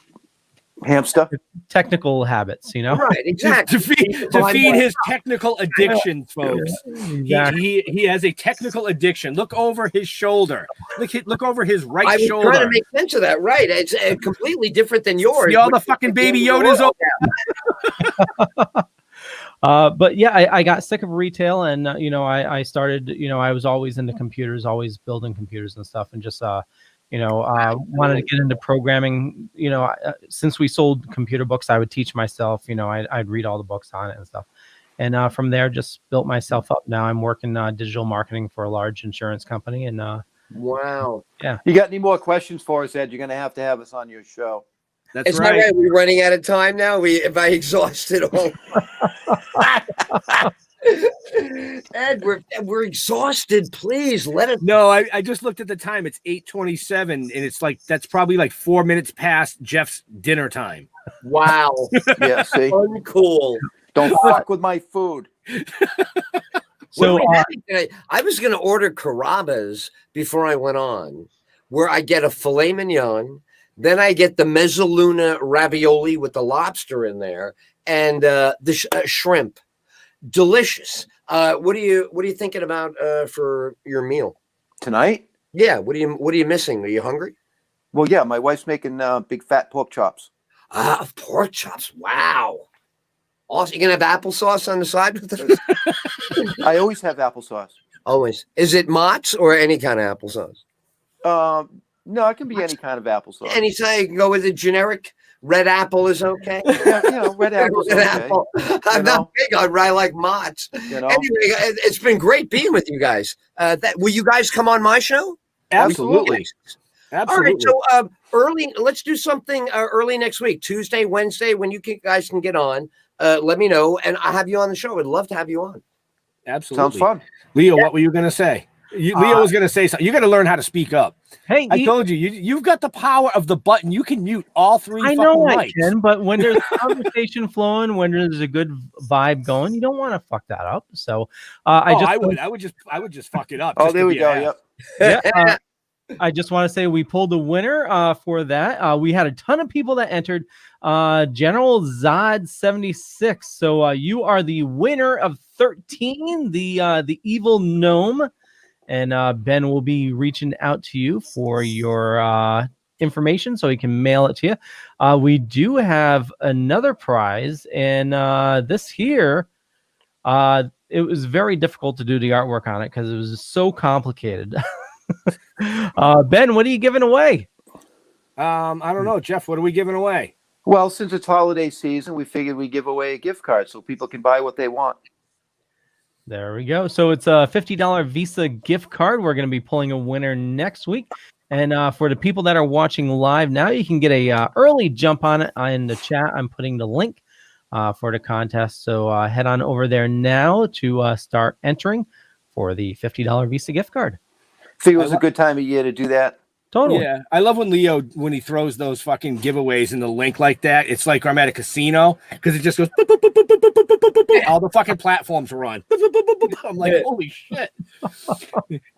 hamster technical habits. You know, right? Exactly. to feed his technical addictions, folks. Exactly. He has a technical addiction. Look over his shoulder. Look over his right I was shoulder. trying to make sense of that. Right? It's completely different than yours. See all the fucking baby Yodas over. But yeah, I got sick of retail, and I started. I was always into computers, always building computers and stuff, and just wanted to get into programming. Since we sold computer books, I would teach myself. I'd read all the books on it and stuff, and from there, just built myself up. Now I'm working digital marketing for a large insurance company, and wow. Yeah. You got any more questions for us, Ed? You're going to have us on your show. That's Right. right. We're running out of time now. Have I exhausted all? Ed, we're exhausted. Please let it. No, I just looked at the time. It's 8:27, and it's like that's probably like 4 minutes past Jeff's dinner time. Wow. Yeah, see? Uncool. Don't fuck with my food. So I was going to order Carrabba's before I went on, where I get a filet mignon, then I get the mezzaluna ravioli with the lobster in there, and the shrimp. Delicious. What are you thinking about for your meal Tonight? Yeah. What are you missing? Are you hungry? Well, yeah, my wife's making big fat pork chops. Pork chops. Wow. Also, you gonna have applesauce on the side with those? I always have applesauce. Always. Is it Mott's or any kind of applesauce? No, it can be any kind of applesauce. Any say you can go with a generic red apple is okay. Yeah, red apple. Red apple. I'm not big on. I like Mott's. Anyway, it's been great being with you guys. Will you guys come on my show? Absolutely. All right. So early. Let's do something early next week, Tuesday, Wednesday, when you guys can get on. Let me know, and I'll have you on the show. I'd love to have you on. Absolutely. Sounds fun. Leo, what were you going to say? Leo was going to say something. You got to learn how to speak up. Hey, I told you've got the power of the button. You can mute all three. I know fucking I mics. can, but when there's conversation flowing, when there's a good vibe going, you don't want to fuck that up. So I would just fuck it up. Oh, there we go. Yep. Yeah. I just want to say we pulled the winner for that. We had a ton of people that entered. General Zod 76. So you are the winner of 13, the evil gnome, and Ben will be reaching out to you for your information so he can mail it to you. We do have another prize, and this here, it was very difficult to do the artwork on it because it was so complicated. Ben, what are you giving away? I don't know, Jeff. What are we giving away? Well, since it's holiday season, we figured we'd give away a gift card so people can buy what they want. There we go. So it's a $50 Visa gift card. We're going to be pulling a winner next week. And for the people that are watching live now, you can get a early jump on it in the chat. I'm putting the link for the contest. So head on over there now to start entering for the $50 Visa gift card. Figure it was a good time of year to do that. Totally. Yeah, I love when Leo, when he throws those fucking giveaways in the link like that. It's like I'm at a casino because it just goes, boop, boop, boop, boop, boop, boop, boop, boop, boop. All the fucking platforms run. Boop, boop, boop, boop, boop. I'm like, holy shit.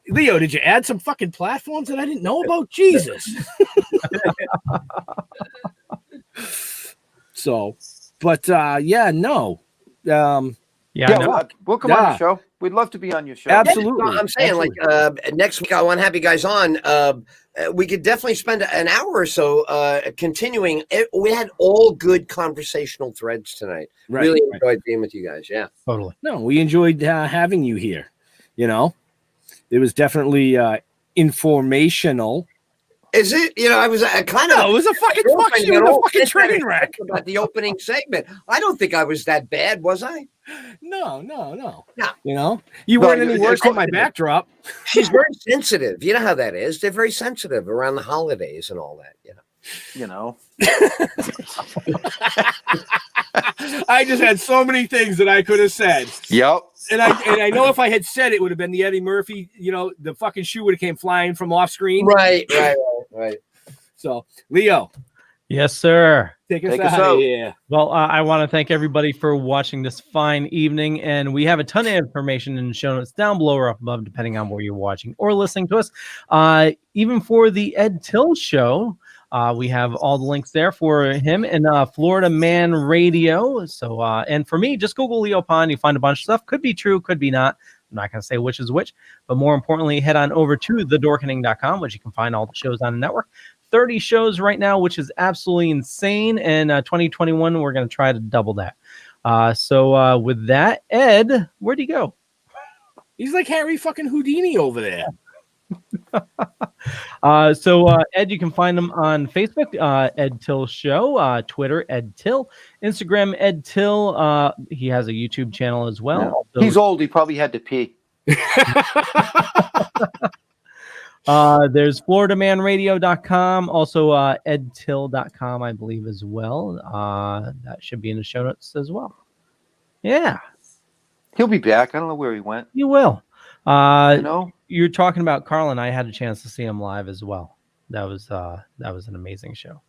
Leo, did you add some fucking platforms that I didn't know about? Jesus. So, but yeah, no. We'll come on your show. We'd love to be on your show. Absolutely. I'm saying, like, next week I want to have you guys on. We could definitely spend an hour or so continuing. We had all good conversational threads tonight. Right, really enjoyed being with you guys. Yeah, totally. No, we enjoyed having you here. It was definitely informational. Is it? You know, I was kind of. No, it was a fucking fuck you. It was a fucking train wreck. About the opening segment. I don't think I was that bad, was I? No. No. You know, you weren't any worse than my backdrop. She's very sensitive. You know how that is. They're very sensitive around the holidays and all that. You know. I just had so many things that I could have said. Yep. And I know if I had said it would have been the Eddie Murphy, you know, the fucking shoe would have came flying from off screen. Right. So, Leo. Yes, sir. Take us out. Yeah. Well, I want to thank everybody for watching this fine evening, and we have a ton of information in the show notes down below or up above, depending on where you're watching or listening to us. Even for the Ed Tyll show, we have all the links there for him and Florida Man Radio. So, and for me, just Google Leo Pond. You find a bunch of stuff. Could be true, could be not. I'm not going to say which is which, but more importantly, head on over to thedorkening.com, which you can find all the shows on the network. 30 shows right now, which is absolutely insane. And 2021, we're going to try to double that. So with that, Ed, where'd he go? He's like Harry fucking Houdini over there. So Ed, you can find him on Facebook, Ed Tyll Show, Twitter, Ed Tyll, Instagram, Ed Tyll. He has a YouTube channel as well. Yeah. He's old. He probably had to pee. There's FloridaManRadio.com, also EdTyll.com, I believe, as well. That should be in the show notes as well. Yeah. He'll be back. I don't know where he went. You will. You know? You're talking about Carl, and I had a chance to see him live as well. That was an amazing show.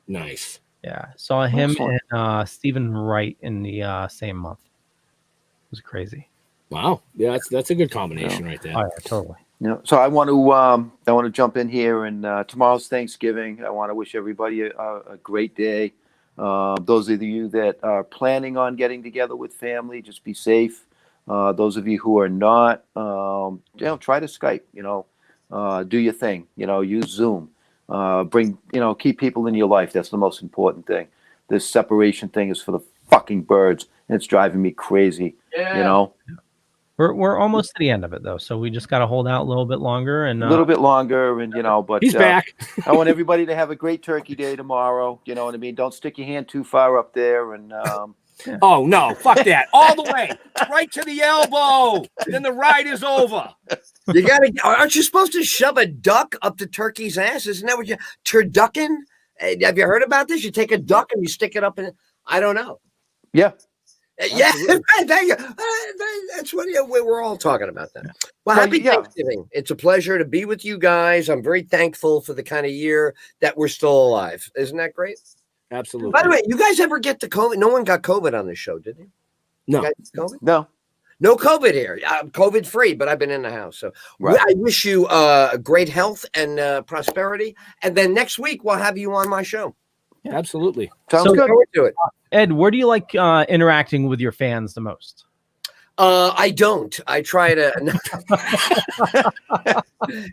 Nice. Yeah, saw him and Stephen Wright in the same month. It was crazy. Wow, yeah, that's a good combination right there. Oh, yeah, totally. Yeah. So I want to jump in here, and tomorrow's Thanksgiving. I want to wish everybody a great day. Those of you that are planning on getting together with family, just be safe. Those of you who are not, try to Skype. Do your thing. Use Zoom. Keep people in your life. That's the most important thing. This separation thing is for the fucking birds, and it's driving me crazy. Yeah. We're almost to the end of it though, so we just got to hold out a little bit longer and but he's back. I want everybody to have a great Turkey Day tomorrow. You know what I mean? Don't stick your hand too far up there, and oh no, fuck that! All the way, right to the elbow. Then the ride is over. Aren't you supposed to shove a duck up the turkey's ass? Isn't that what you're turducking? Have you heard about this? You take a duck and you stick it up in. I don't know. Yeah. Yeah, thank you. That's what we're all talking about. That. Well, happy Thanksgiving. It's a pleasure to be with you guys. I'm very thankful for the kind of year that we're still alive. Isn't that great? Absolutely. By the way, you guys ever get the COVID? No one got COVID on this show, did you? No. You guys get COVID? No COVID here. I'm COVID free, but I've been in the house. So right. I wish you great health and prosperity. And then next week we'll have you on my show. Yeah. Absolutely. Sounds good. Do it. Ed, where do you like interacting with your fans the most? I don't. I try to.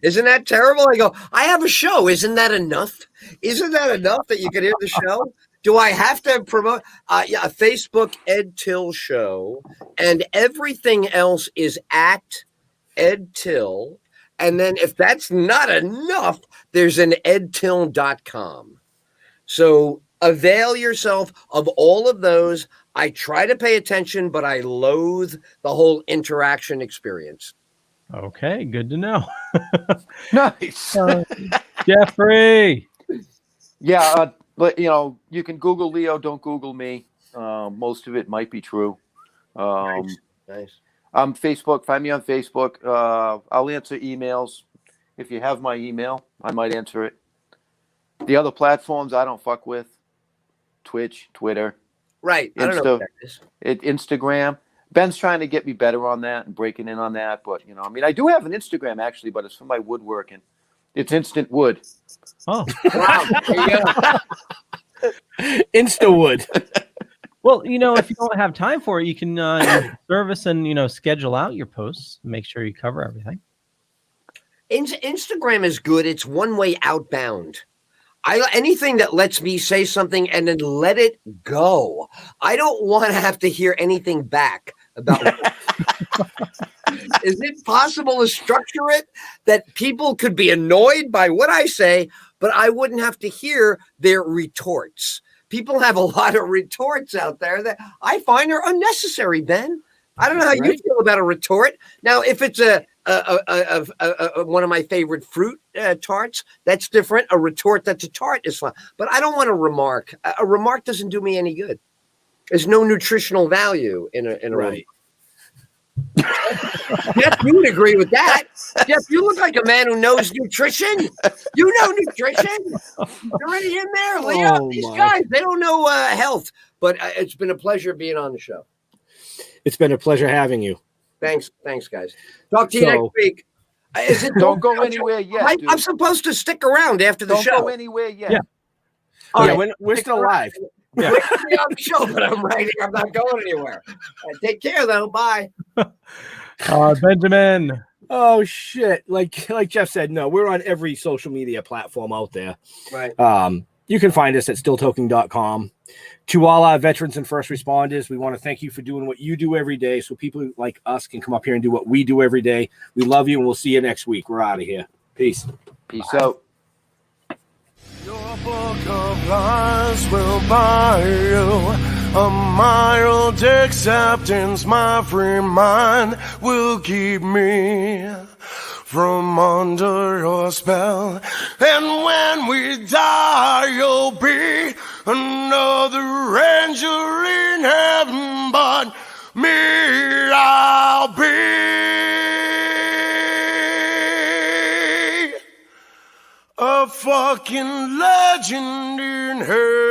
Isn't that terrible? I go, I have a show. Isn't that enough? Isn't that enough that you can hear the show? Do I have to promote? Facebook Ed Tyll Show, and everything else is at Ed Tyll. And then if that's not enough, there's an edtyll.com. So avail yourself of all of those. I try to pay attention, but I loathe the whole interaction experience. Okay, good to know. Nice. Jeffrey. Yeah, but you can Google Leo, don't Google me. Most of it might be true. Nice. I'm Facebook. Find me on Facebook. I'll answer emails. If you have my email, I might answer it. The other platforms I don't fuck with. Twitch, Twitter. Right. I don't know what that is. Instagram. Ben's trying to get me better on that and breaking in on that. But, I do have an Instagram actually, but it's for my woodworking. It's Instant Wood. Oh. Wow. There you go. Instawood. Well, if you don't have time for it, you can service and, schedule out your posts. Make sure you cover everything. Instagram is good. It's one way outbound. Anything that lets me say something and then let it go. I don't want to have to hear anything back about it. Is it possible to structure it that people could be annoyed by what I say, but I wouldn't have to hear their retorts? People have a lot of retorts out there that I find are unnecessary, Ben. I don't know how you feel about a retort. Now, if it's one of my favorite fruit tarts, that's different. A retort that's a tart is fine. But I don't want a remark. A remark doesn't do me any good. There's no nutritional value in a remark. Jeff, you would agree with that. Jeff, you look like a man who knows nutrition. You know nutrition. You're right in there, Leo. These guys, they don't know health. But it's been a pleasure being on the show. It's been a pleasure having you. Thanks, guys. Talk to you next week. Don't go anywhere yet. I'm supposed to stick around after the show. Don't go anywhere yet. Yeah. We're still live. Yeah. We're on the show, but I'm right here. I'm not going anywhere. Take care, though. Bye. Benjamin. Oh shit! Like Jeff said, no, we're on every social media platform out there. Right. You can find us at stilltoking.com. To all our veterans and first responders, we want to thank you for doing what you do every day, so people like us can come up here and do what we do every day. We love you, and we'll see you next week. We're out of here. Peace. Peace out. Your book of lies will buy you a mild acceptance. My free mind will keep me from under your spell. And when we die, you'll be another angel in heaven, but me, I'll be a fucking legend in hell.